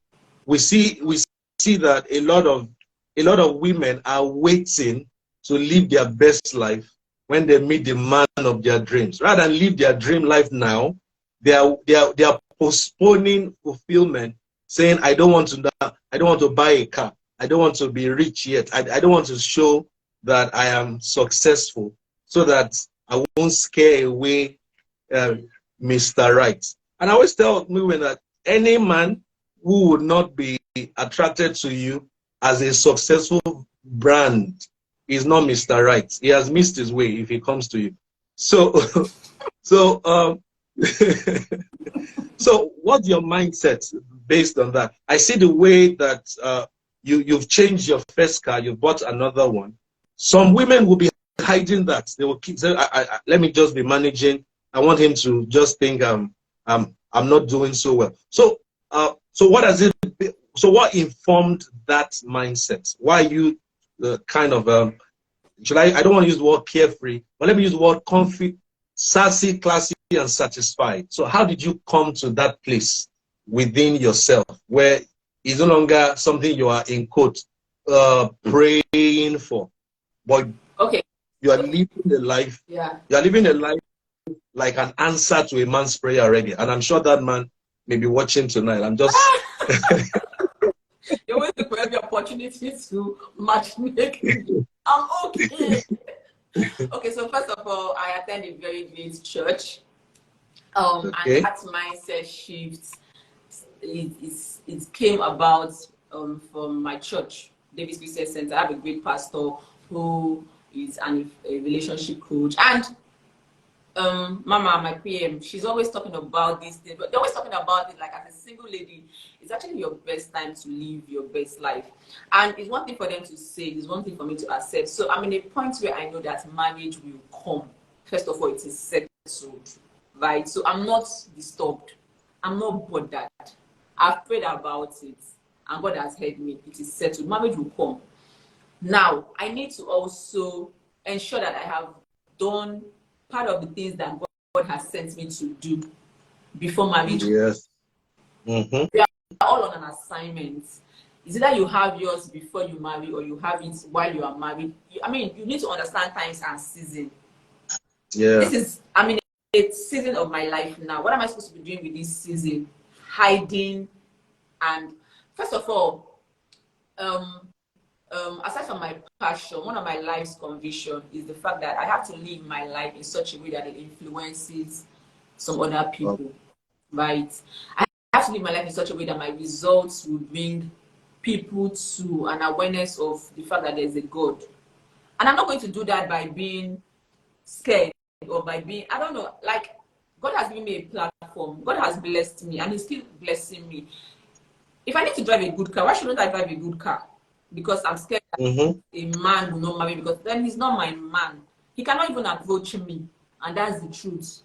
We see that a lot of women are waiting to live their best life when they meet the man of their dreams. Rather than live their dream life now, they are postponing fulfillment, saying, I don't want to buy a car. I don't want to be rich yet. I don't want to show that I am successful, so that I won't scare away Mr. Right. And I always tell women that any man who would not be attracted to you as a successful brand is not Mr. Right. He has missed his way if he comes to you. So, so so what's your mindset based on that? I see the way that you've changed your first car, you bought another one. Some women will be hiding that. They will keep saying, let me just be managing. I want him to just think I'm not doing so well. So what does it? So what informed that mindset? Why you kind of I don't want to use the word carefree, but let me use the word comfy, sassy, classy, and satisfied. So how did you come to that place within yourself where it's no longer something you are in quote praying for, but okay, you are living a life. Yeah. You are living a life like an answer to a man's prayer already. And I'm sure that man may be watching tonight. I'm just You always look for every opportunity to match make. I'm okay. Okay, so first of all, I attend a very great church. okay. And that mindset shift, it came about from my church, Davis Christian Center. I have a great pastor who is a relationship coach, and Mama, my PM, she's always talking about this thing, but they're always talking about it like, as a single lady, it's actually your best time to live your best life. And it's one thing for them to say, it's one thing for me to accept. So I'm in a point where I know that marriage will come. First of all, it is settled, right? So I'm not disturbed. I'm not bothered. I've prayed about it, and God has heard me. It is settled. Marriage will come. Now, I need to also ensure that I have done part of the things that God has sent me to do before marriage. Yes. Mm-hmm. We are all on an assignment. Is it that you have yours before you marry, or you have it while you are married? I mean, you need to understand times and season. Yeah. This is, a season of my life now. What am I supposed to be doing with this season? Hiding. And first of all, aside from my passion, one of my life's conviction is the fact that I have to live my life in such a way that it influences some other people, right? I have to live my life in such a way that my results will bring people to an awareness of the fact that there's a God. And I'm not going to do that by being scared or by being, I don't know, like God has given me a platform. God has blessed me and He's still blessing me. If I need to drive a good car, why shouldn't I drive a good car? Because I'm scared that a man will not marry me, because then he's not my man. He cannot even approach me. And that's the truth.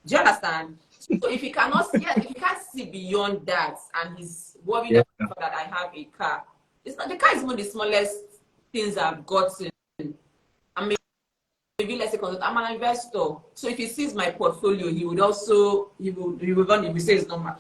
Do you understand? So if he cannot see, yeah, if he can't see beyond that and he's worried Yeah. about the fact that I have a car, it's not, the car is one of the smallest things I've gotten. I mean, maybe let's say I'm an investor. So if he sees my portfolio, he would also he will run, he will say it's normal.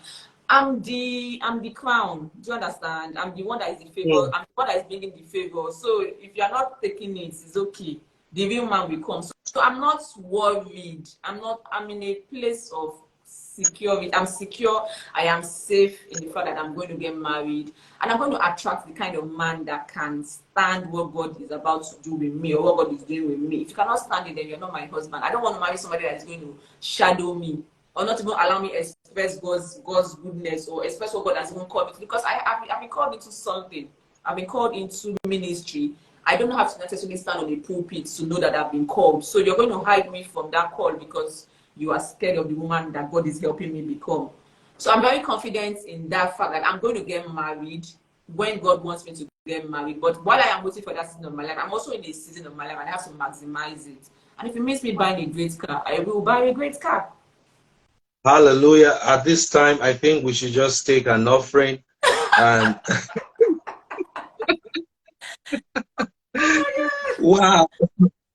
I'm the crown. Do you understand? I'm the one that is the favor. Mm. I'm the one that is bringing the favor. So if you're not taking it, it's okay. The real man will come. So I'm not worried. I'm in a place of security. I'm secure. I am safe in the fact that I'm going to get married. And I'm going to attract the kind of man that can stand what God is about to do with me or what God is doing with me. If you cannot stand it, then you're not my husband. I don't want to marry somebody that is going to shadow me or not even allow me express God's goodness or express what God has even called me to. Because I've been called into something. I've been called into ministry. I don't have to necessarily stand on a pulpit to know that I've been called. So you're going to hide me from that call because you are scared of the woman that God is helping me become. So I'm very confident in that fact that I'm going to get married when God wants me to get married. But while I am waiting for that season of my life, I'm also in a season of my life and I have to maximize it. And if it means me buying a great car, I will buy a great car. Hallelujah. At this time, I think we should just take an offering and wow.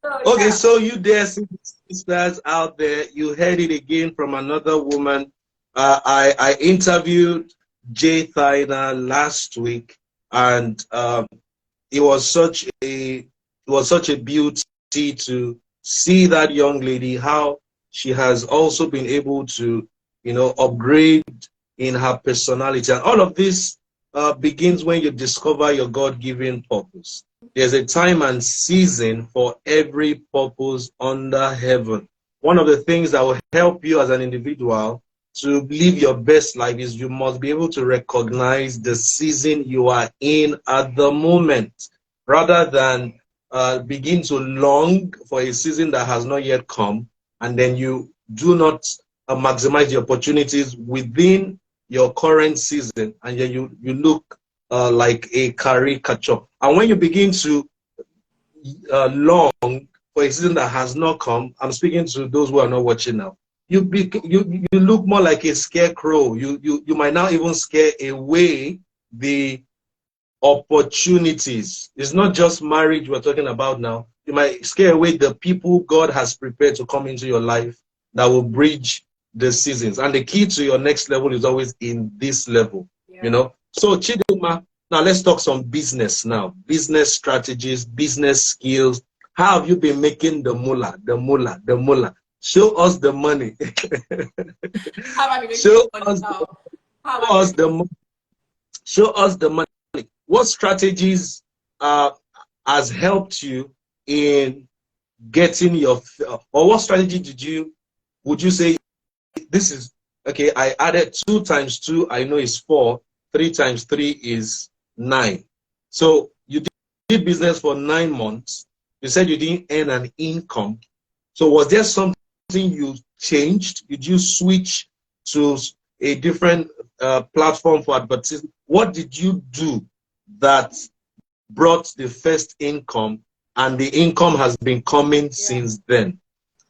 So Okay, yeah. so you there, sisters out there, you heard it again from another woman. I interviewed Jay Thaina last week, and it was such a beauty to see that young lady, how she has also been able to, upgrade in her personality. And all of this begins when you discover your God-given purpose. There's a time and season for every purpose under heaven. One of the things that will help you as an individual to live your best life is you must be able to recognize the season you are in at the moment, rather than begin to long for a season that has not yet come, and then you do not maximize the opportunities within your current season, and then you look like a caricature. And when you begin to long for a season that has not come, I'm speaking to those who are not watching now. You look more like a scarecrow. You might now even scare away the opportunities. It's not just marriage we're talking about now. You might scare away the people God has prepared to come into your life that will bridge the seasons. And the key to your next level is always in this level, So Chidinma, now let's talk some business now. Business strategies, business skills. How have you been making the mullah, the mullah, the mullah? Show us the money. How am I making show money us, now? How am show I us making the show us the money. What strategies has helped you in getting your, or what strategy would you say, this is, okay, I added 2 times 2, I know is 4, 3 times 3 is 9. So you did business for 9 months. You said you didn't earn an income. So was there something you changed? Did you switch to a different platform for advertising? What did you do that brought the first income, and the income has been coming since then?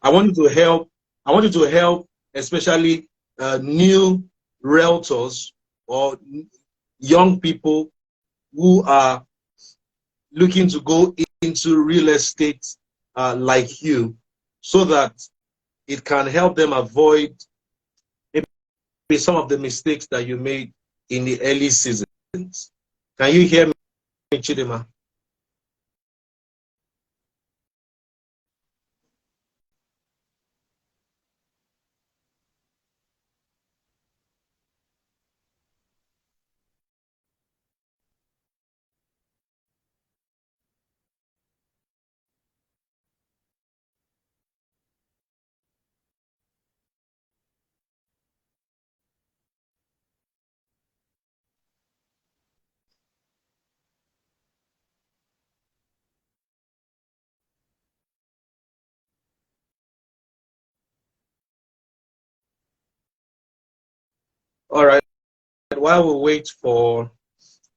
I want you to help. I want you to help, especially new realtors or young people who are looking to go into real estate like you, so that it can help them avoid maybe some of the mistakes that you made in the early seasons. Can you hear me, Chidinma? All right. While we wait for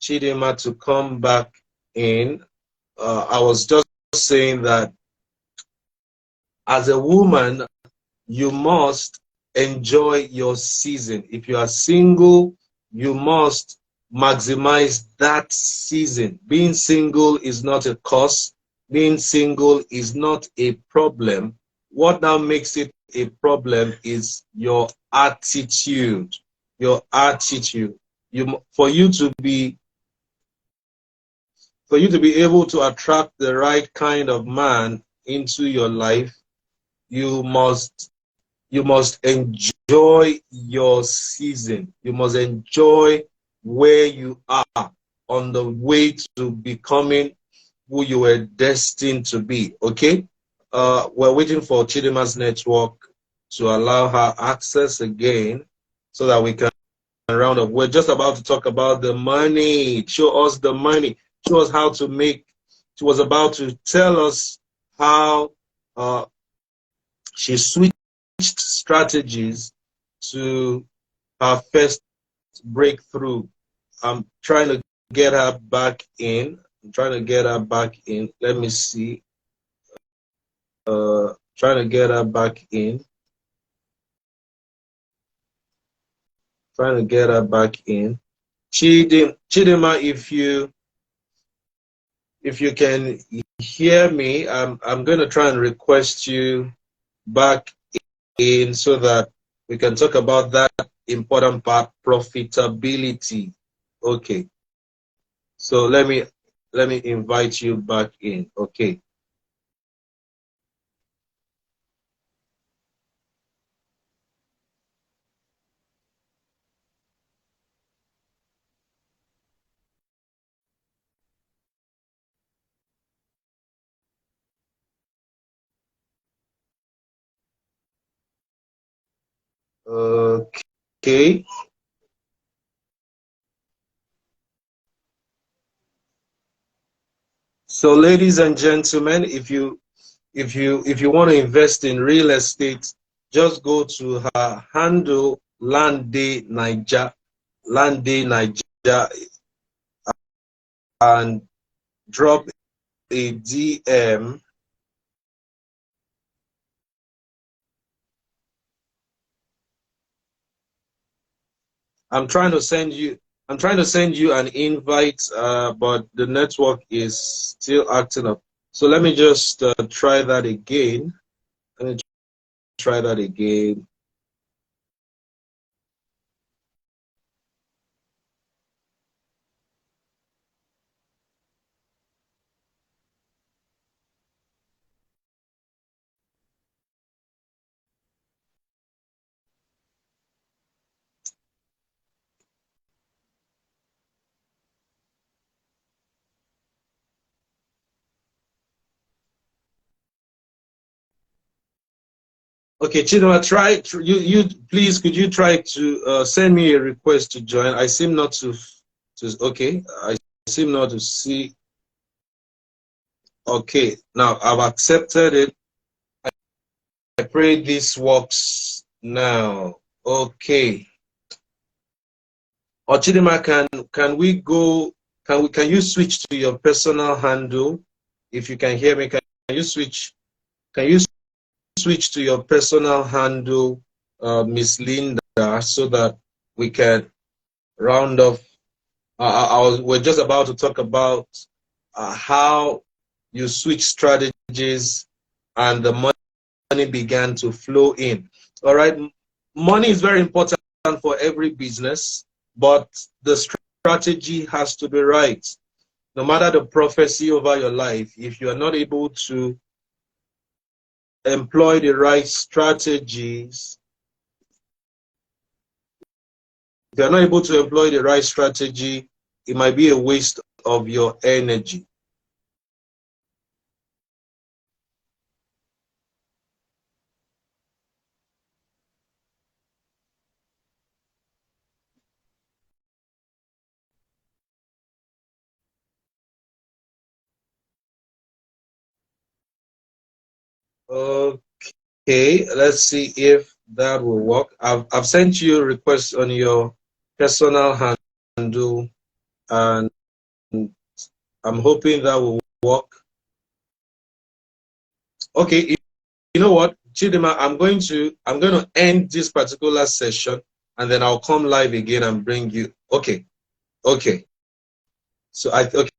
Chidinma to come back in, I was just saying that as a woman, you must enjoy your season. If you are single, you must maximize that season. Being single is not a curse. Being single is not a problem. What now makes it a problem is your attitude. Your attitude. For you to be able to attract the right kind of man into your life, you must enjoy your season. You must enjoy where you are on the way to becoming who you were destined to be. Okay? We're waiting for Chidinma's network to allow her access again so that we can round up. We're just about to talk about the money. Show us the money. Show us how to make. She was about to tell us how she switched strategies to her first breakthrough. I'm trying to get her back in. Let me see. Trying to get her back in. Chidinma, if you can hear me, I'm going to try and request you back in so that we can talk about that important part, profitability. Okay. So let me invite you back in. Okay. Okay. So ladies and gentlemen, if you want to invest in real estate, just go to her handle LandDeyNaija, and drop a DM. I'm trying to send you an invite, but the network is still acting up. So let me just try that again. Okay, Chidinma, you please, could you try to send me a request to join? I seem not to okay. I seem not to see. Okay, now I've accepted it. I pray this works now. Okay. Or Chidinma, can you switch to your personal handle? If you can hear me, you switch can you switch to your personal handle, Miss Lynda, so that we can round off. We're just about to talk about how you switch strategies and the money began to flow in. All right. Money is very important for every business, but the strategy has to be right. No matter the prophecy over your life, if you are not able to employ the right strategies, if you're not able to employ the right strategy, it might be a waste of your energy. Okay, let's see if that will work. I've sent you a request on your personal handle, and I'm hoping that will work. Okay, you know what, Chidinma, I'm going to end this particular session, and then I'll come live again and bring you. Okay, okay. So I think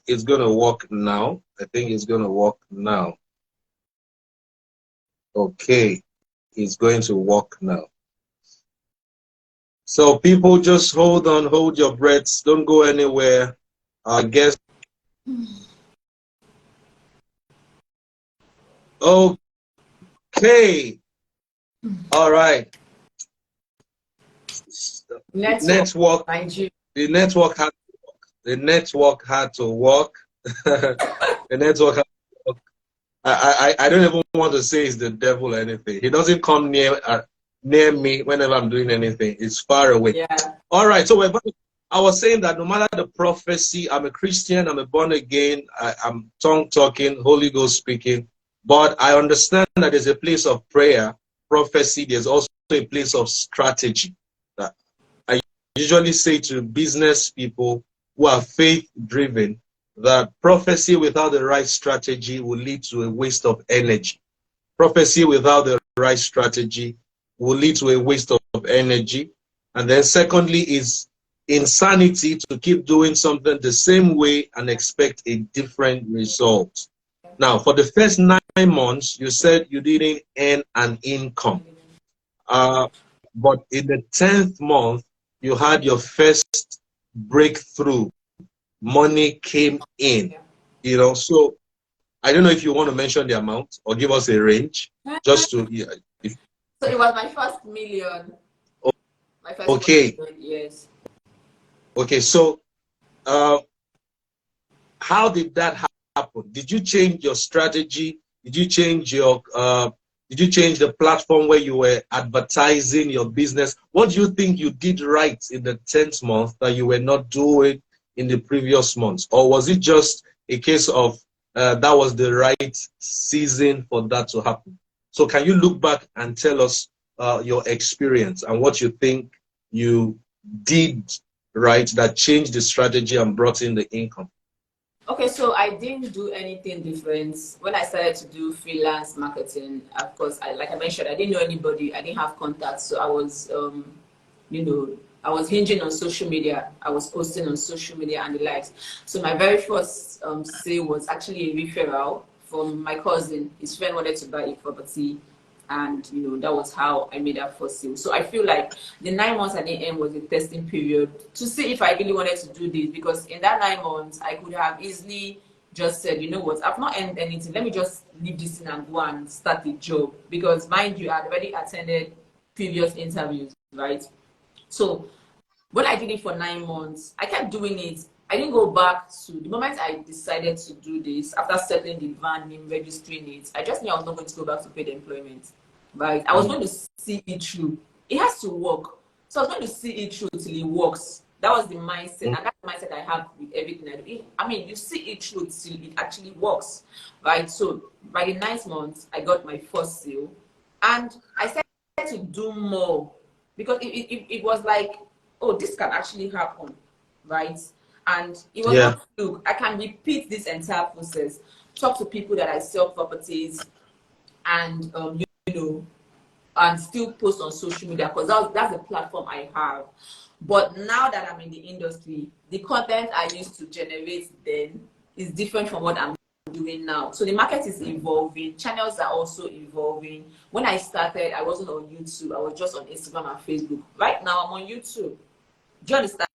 it's gonna work now. I think it's gonna work now. Okay, it's going to work now. So people, just hold on, hold your breaths, don't go anywhere. I guess. Okay. All right. Network. The network had to work. The network had to work. The network had to work. I don't even want to say it's the devil or anything. He doesn't come near me whenever I'm doing anything. It's far away. Yeah. All right. So I was saying that no matter the prophecy, I'm a Christian, I'm a born again, I'm tongue talking, Holy Ghost speaking, but I understand that there's a place of prayer, prophecy. There's also a place of strategy. I usually say to business people who are faith driven that prophecy without the right strategy will lead to a waste of energy. Prophecy without the right strategy will lead to a waste of energy. And then secondly is insanity to keep doing something the same way and expect a different result. Now, for the first 9 months, you said you didn't earn an income. But in the 10th month, you had your first breakthrough. Money came in, so I don't know if you want to mention the amount or give us a range, just to. So it was my first million. My first okay. million, yes. Okay, so how did that happen? Did you change your strategy? Did you change the platform where you were advertising your business? What do you think you did right in the 10th month that you were not doing in the previous months? Or was it just a case of that was the right season for that to happen? So can you look back and tell us your experience and what you think you did right that changed the strategy and brought in the income? Okay, so I didn't do anything different. When I started to do freelance marketing, of course, like I mentioned, I didn't know anybody. I didn't have contacts. So I was, I was hinging on social media. I was posting on social media and the likes. So my very first sale was actually a referral from my cousin. His friend wanted to buy a property. And that was how I made that first sale. So I feel like the 9 months at the end was a testing period to see if I really wanted to do this, because in that 9 months I could have easily just said, you know what, I've not earned anything, let me just leave this in and go and start a job, because mind you, I'd already attended previous interviews, right? So when I did it for 9 months, I kept doing it. I didn't go back to the moment I decided to do this. After settling the van name, registering it, I just knew I was not going to go back to paid employment. Right? I was going to see it through. It has to work. So I was going to see it through till it works. That was the mindset, and that's the mindset I have with everything I do. I mean, you see it through till it actually works, right? So by the 9th month, I got my first sale, and I started to do more, because it was like, oh, this can actually happen, right? And it was not, look, I can repeat this entire process, talk to people that I sell properties, and and still post on social media, because that's the platform I have. But now that I'm in the industry, the content I used to generate then is different from what I'm doing now. So the market is evolving, channels are also evolving. When I started, I wasn't on YouTube, I was just on Instagram and Facebook. Right now I'm on YouTube. Do you understand?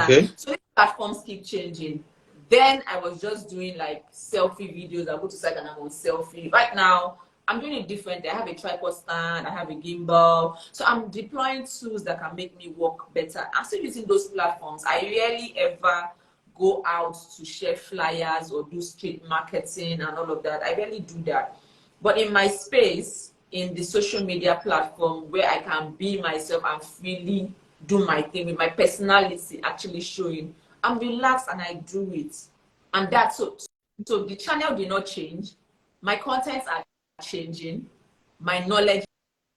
Okay. So these platforms keep changing. Then I was just doing like selfie videos. I go to site and I'm on selfie. Right now, I'm doing it different. I have a tripod stand, I have a gimbal. So I'm deploying tools that can make me work better. I'm still using those platforms. I rarely ever go out to share flyers or do street marketing and all of that. I rarely do that. But in my space, in the social media platform where I can be myself and freely do my thing with my personality actually showing, I'm relaxed and I do it. And that's so the channel did not change. My contents are changing. My knowledge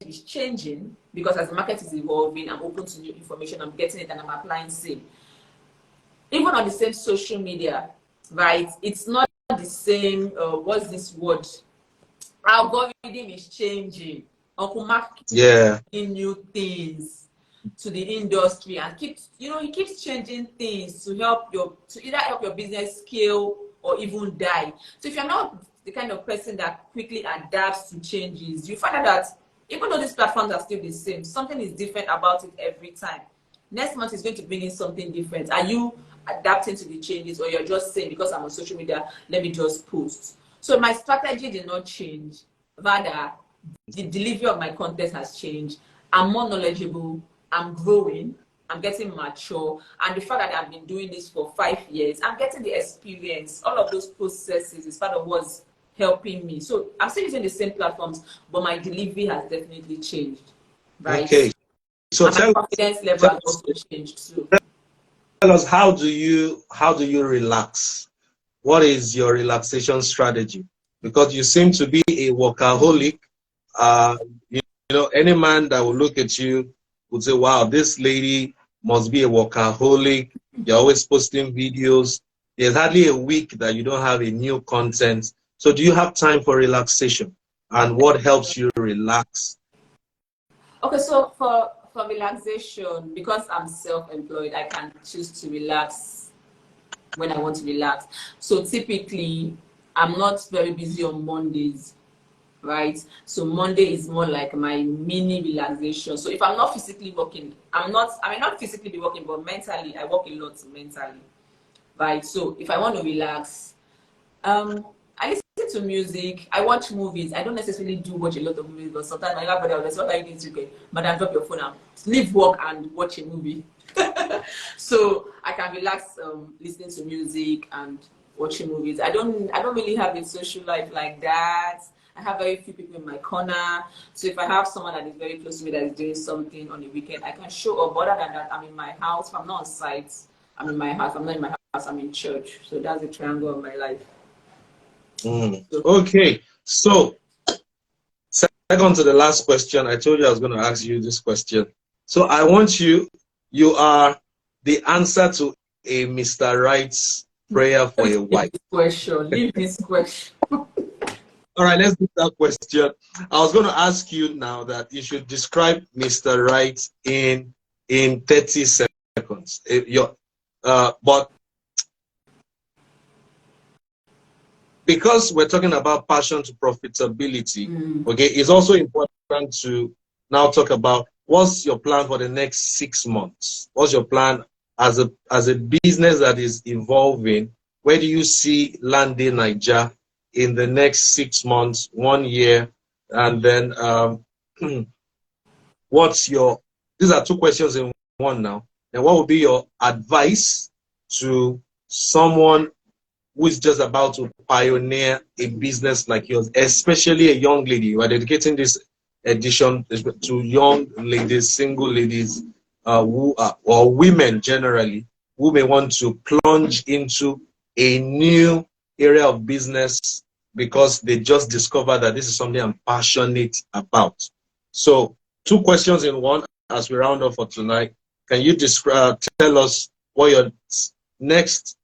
is changing because as the market is evolving, I'm open to new information, I'm getting it, and I'm applying same. Even on the same social media, right? It's not the same. What's this word? Algorithm is changing. Uncle Mark keeps doing new things to the industry and keeps, he keeps changing things to either help your business scale or even die. So if you're not the kind of person that quickly adapts to changes, you find out that even though these platforms are still the same, something is different about it every time. Next month is going to bring in something different. Are you adapting to the changes, or you're just saying, because I'm on social media, let me just post? So my strategy did not change. Rather, the delivery of my content has changed. I'm more knowledgeable. I'm growing. I'm getting mature. And the fact that I've been doing this for 5 years, I'm getting the experience. All of those processes is part of what's helping me. So I'm still using the same platforms, but my delivery has definitely changed. Right? Okay. So and my confidence level has also changed too. Tell us, how do you relax? What is your relaxation strategy? Because you seem to be a workaholic. You know, any man that will look at you would say, wow, this lady must be a workaholic. You're always posting videos. There's hardly a week that you don't have a new content. So do you have time for relaxation? And what helps you relax? Okay, so for relaxation, because I'm self-employed, I can choose to relax when I want to relax. So typically, I'm not very busy on Mondays, right? So Monday is more like my mini relaxation. So if I'm not physically working, I may not physically be working, but mentally, I work a lot mentally, right? So if I want to relax, I listen to music, I watch movies. I don't necessarily watch a lot of movies, but sometimes my brother will say, what are you doing today? Madam, drop your phone and leave work and watch a movie. So I can relax listening to music and watching movies. I don't really have a social life like that. I have very few people in my corner. So if I have someone that is very close to me that is doing something on the weekend, I can show up. But other than that, I'm in my house. If I'm not on site, I'm in my house. I'm not in my house, I'm in church. So that's the triangle of my life. Okay, so second to the last question, I told you I was going to ask you this question. So I want you are the answer to a Mr. Right's prayer for a wife. Leave this question. All right, let's do that question. I was going to ask you now that you should describe Mr. Right in 30 seconds. But because we're talking about passion to profitability, okay, it's also important to now talk about what's your plan for the next 6 months. What's your plan as a business that is evolving? Where do you see LandDeyNaija in the next 6 months, 1 year? And then these are two questions in one now. And what would be your advice to someone who is just about to pioneer a business like yours, especially a young lady? You are dedicating this edition to young ladies, single ladies, who are, or women generally, who may want to plunge into a new area of business because they just discovered that this is something I'm passionate about. So 2 questions in one as we round off for tonight. Can you tell us what your next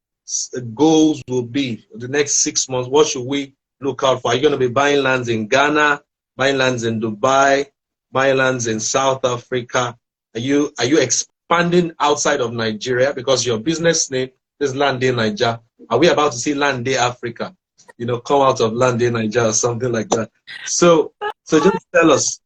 goals will be the next 6 months? What should we look out for? Are you going to be buying lands in Ghana, buying lands in Dubai, buying lands in South Africa? Are you expanding outside of Nigeria? Because your business name is LandDeyNaija. Are we about to see LandDey Africa, come out of LandDeyNaija or something like that? So just tell us.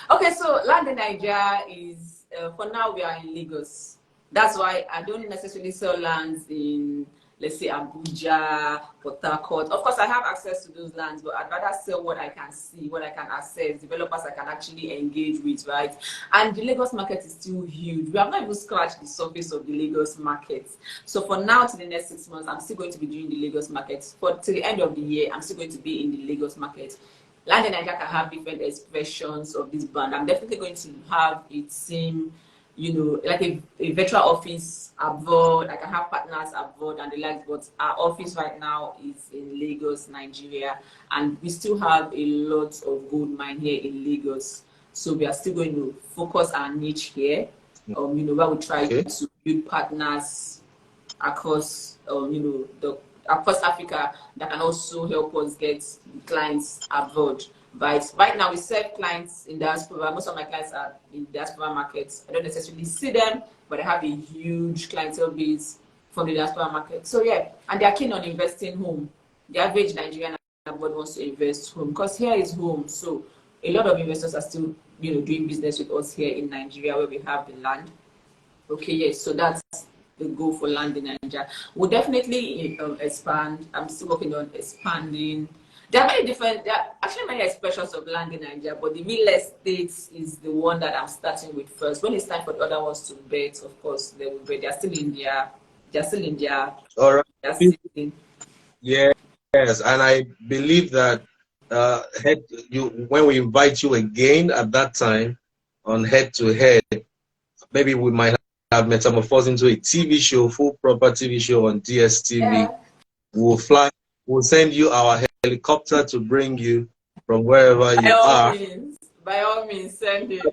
Okay, so LandDeyNaija is for now we are in Lagos. That's why I don't necessarily sell lands in, let's say, Abuja, Port Harcourt. Of course, I have access to those lands, but I'd rather sell what I can see, what I can access, developers I can actually engage with, right? And the Lagos market is still huge. We have not even scratched the surface of the Lagos market. So for now, to the next 6 months, I'm still going to be doing the Lagos market. Till the end of the year, I'm still going to be in the Lagos market. LandDeyNaija can have different expressions of this brand. I'm definitely going to have a team, like a virtual office abroad. I can have partners abroad and the like, but our office right now is in Lagos, Nigeria, and we still have a lot of gold mine here in Lagos. So we are still going to focus our niche here. Where we try to build partners across, across Africa that can also help us get clients abroad. But right now we serve clients in diaspora. Most of my clients are in diaspora markets. I don't necessarily see them, but I have a huge clientele base from the diaspora market. So yeah, and they are keen on investing home. The average Nigerian abroad wants to invest home because here is home. So a lot of investors are still, doing business with us here in Nigeria where we have the land. Okay, yes. So that's the goal for LandDeyNaija. We'll definitely expand. I'm still working on expanding. There are actually many expressions of LandDeyNaija, but the real estate is the one that I'm starting with first. When it's time for the other ones to bet, of course, they will bet. They're still in their. All right. They're still in. Yes, and I believe that when we invite you again at that time on Head to Head, maybe we might have metamorphosed into a TV show, full proper TV show on DSTV. Yeah. We'll send you our helicopter to bring you from wherever you are. By all means, send it.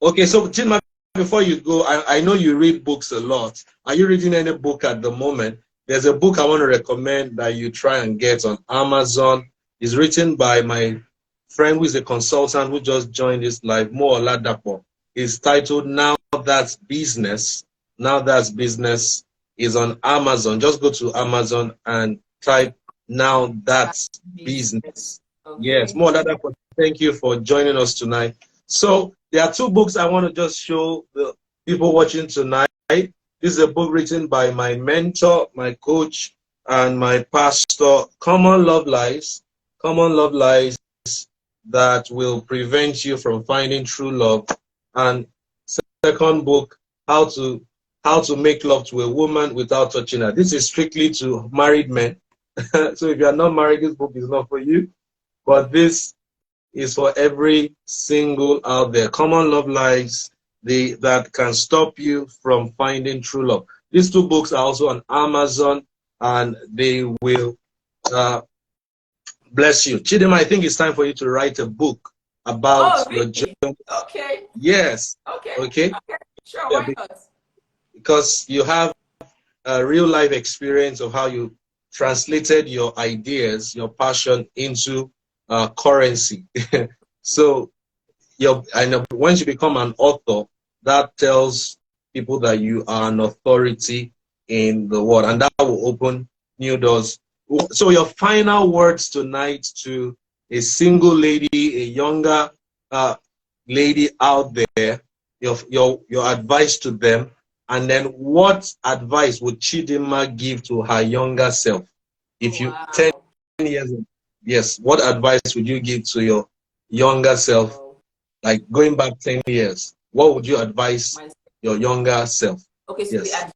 Okay, so Chidinma, before you go, I know you read books a lot. Are you reading any book at the moment? There's a book I want to recommend that you try and get on Amazon. It's written by my friend who is a consultant who just joined this live, Mo Oladapo. It's titled Now That's Business. Now That's Business is on Amazon. Just go to Amazon and type Now That's Business. Okay. Yes, Mo Oladapo, thank you for joining us tonight. So there are two books I want to just show the people watching tonight. This is a book written by my mentor, my coach, and my pastor, Common Love Lies that will prevent you from finding true love. And second book, How to Make Love to a Woman Without Touching Her. This is strictly to married men. So if you are not married, this book is not for you. But this is for every single out there. Common Love Lies that can stop you from finding true love. These two books are also on Amazon, and they will bless you. Chidinma, I think it's time for you to write a book about your journey. Okay. Yes. Okay. Sure, why not? Because you have a real life experience of how you translated your ideas, your passion into currency. So once you become an author, that tells people that you are an authority in the world, and that will open new doors. So your final words tonight to a single lady, a younger lady out there, your advice to them, and then what advice would Chidinma give to her younger self? If you 10 years ago, yes, what advice would you give to your younger self, like going back 10 years? What would you advise your younger self? Okay, so yes.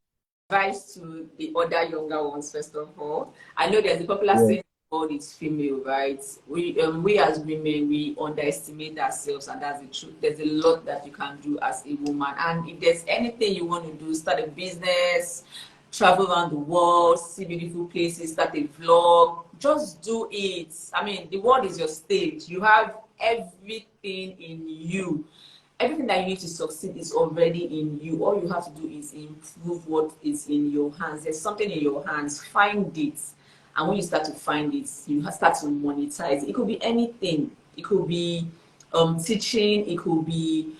The advice to the other younger ones, first of all, I know there's a popular saying, all is female, right? We as women, we underestimate ourselves, and that's the truth. There's a lot that you can do as a woman, and if there's anything you want to do, start a business, travel around the world, see beautiful places, start a vlog, just do it. I mean, the world is your stage. You have everything in you. Everything that you need to succeed is already in you. All you have to do is improve what is in your hands. There's something in your hands. Find it. And when you start to find it, you start to monetize it. It could be anything. It could be teaching. It could be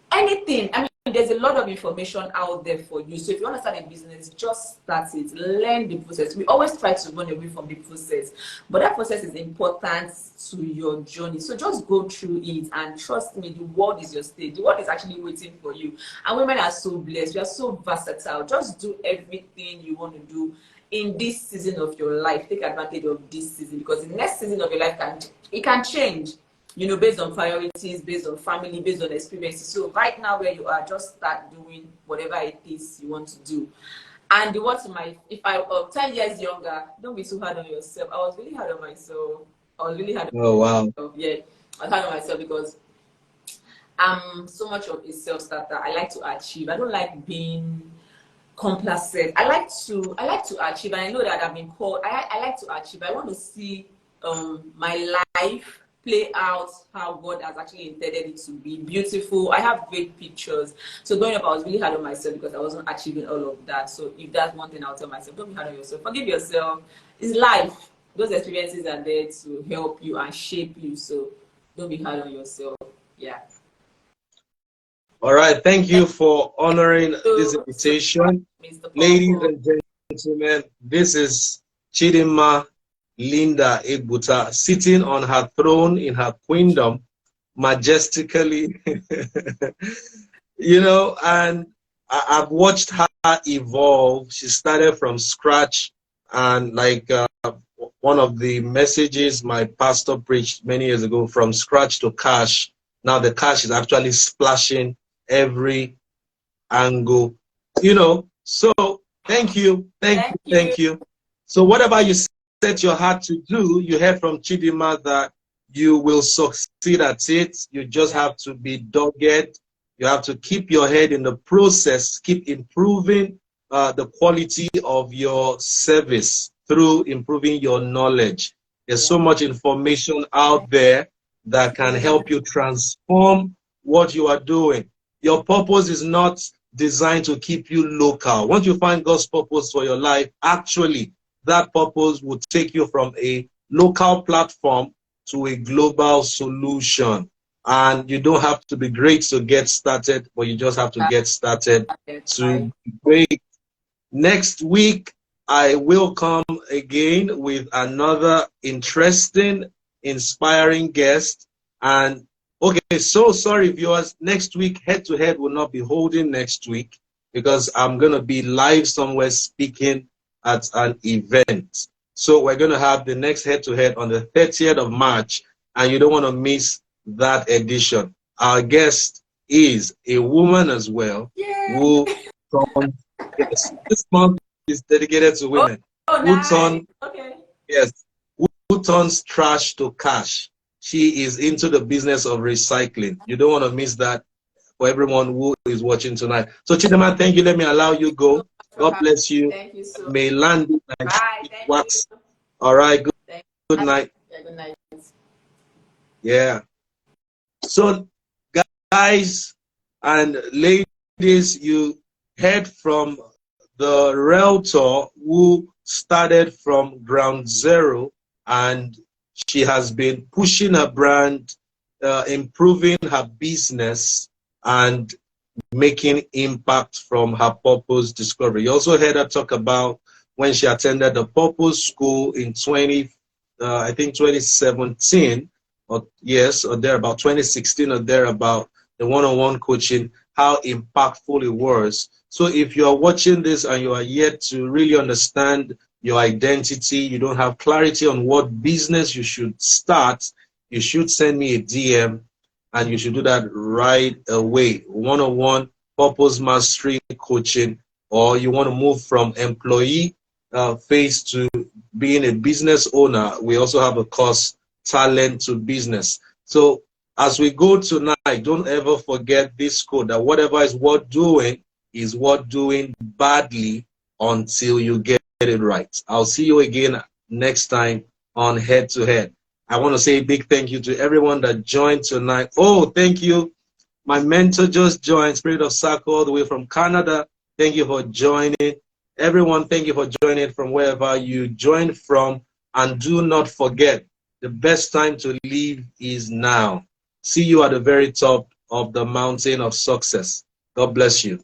anything. I mean, there's a lot of information out there for you. So if you want to start a business, just start it. Learn the process. We always try to run away from the process, but that process is important to your journey. So just go through it, and trust me, the world is your stage. The world is actually waiting for you. And women are so blessed. We are so versatile. Just do everything you want to do in this season of your life. Take advantage of this season, because the next season of your life can change. You know, based on priorities, based on family, based on experiences. So right now where you are, just start doing whatever it is you want to do. And the word to if I 10 years younger, don't be too hard on yourself. I was really hard on myself. Myself. Yeah, I was hard on myself because I'm so much of a self-starter. I like to achieve. I don't like being complacent. I like to achieve, and I know that I've been called. I like to achieve. I want to see my life play out how God has actually intended it to be beautiful. I have great pictures. So growing up, I was really hard on myself because I wasn't achieving all of that. So if that's one thing I'll tell myself, don't be hard on yourself. Forgive yourself. It's life. Those experiences are there to help you and shape you. So don't be hard on yourself. Yeah. All right. Thank you for honoring this invitation. Ladies and gentlemen, this is Chidinma Lynda Egbuta sitting on her throne in her queendom, majestically. You know, and I've watched her evolve. She started from scratch, and like one of the messages my pastor preached many years ago, from scratch to cash. Now the cash is actually splashing every angle, you know. So thank you. So whatever you set your heart to do, you heard from Chidinma that you will succeed at it. You just have to be dogged. You have to keep your head in the process, keep improving the quality of your service through improving your knowledge. There's so much information out there that can help you transform what you are doing. Your purpose is not designed to keep you local. Once you find God's purpose for your life, actually, that purpose will take you from a local platform to a global solution. And you don't have to be great to get started, but you just have to get started to be great. Next week, I will come again with another interesting, inspiring guest. And okay, so sorry, viewers. Next week, Head to Head will not be holding next week because I'm going to be live somewhere speaking at an event. So we're going to have the next Head to Head on the 30th of March, and you don't want to miss that edition. Our guest is a woman as well, who turns, yes, this month is dedicated to women. Nice. Who turns trash to cash. She is into the business of recycling. You don't want to miss that for everyone who is watching tonight. So Chidinma, thank you. Let me allow you go. God bless you. Thank you so May land much. wax. All right. Good night. Yeah, good night. Yeah. So guys and ladies, you heard from the realtor who started from ground zero, and she has been pushing her brand, improving her business, and making impact from her purpose discovery. You also heard her talk about when she attended the purpose school in 2017, or there about 2016 or there about the one-on-one coaching, how impactful it was. So if you are watching this and you are yet to really understand your identity, you don't have clarity on what business you should start, you should send me a DM, and you should do that right away. One-on-one purpose mastery coaching, or you want to move from employee phase to being a business owner. We also have a course, Talent to Business. So as we go tonight, don't ever forget this code, that whatever is worth doing is worth doing badly until you get it right. I'll see you again next time on Head to Head. I want to say a big thank you to everyone that joined tonight. Oh, thank you. My mentor just joined, Spirit of Sacco, all the way from Canada. Thank you for joining. Everyone, thank you for joining from wherever you joined from. And do not forget, the best time to leave is now. See you at the very top of the mountain of success. God bless you.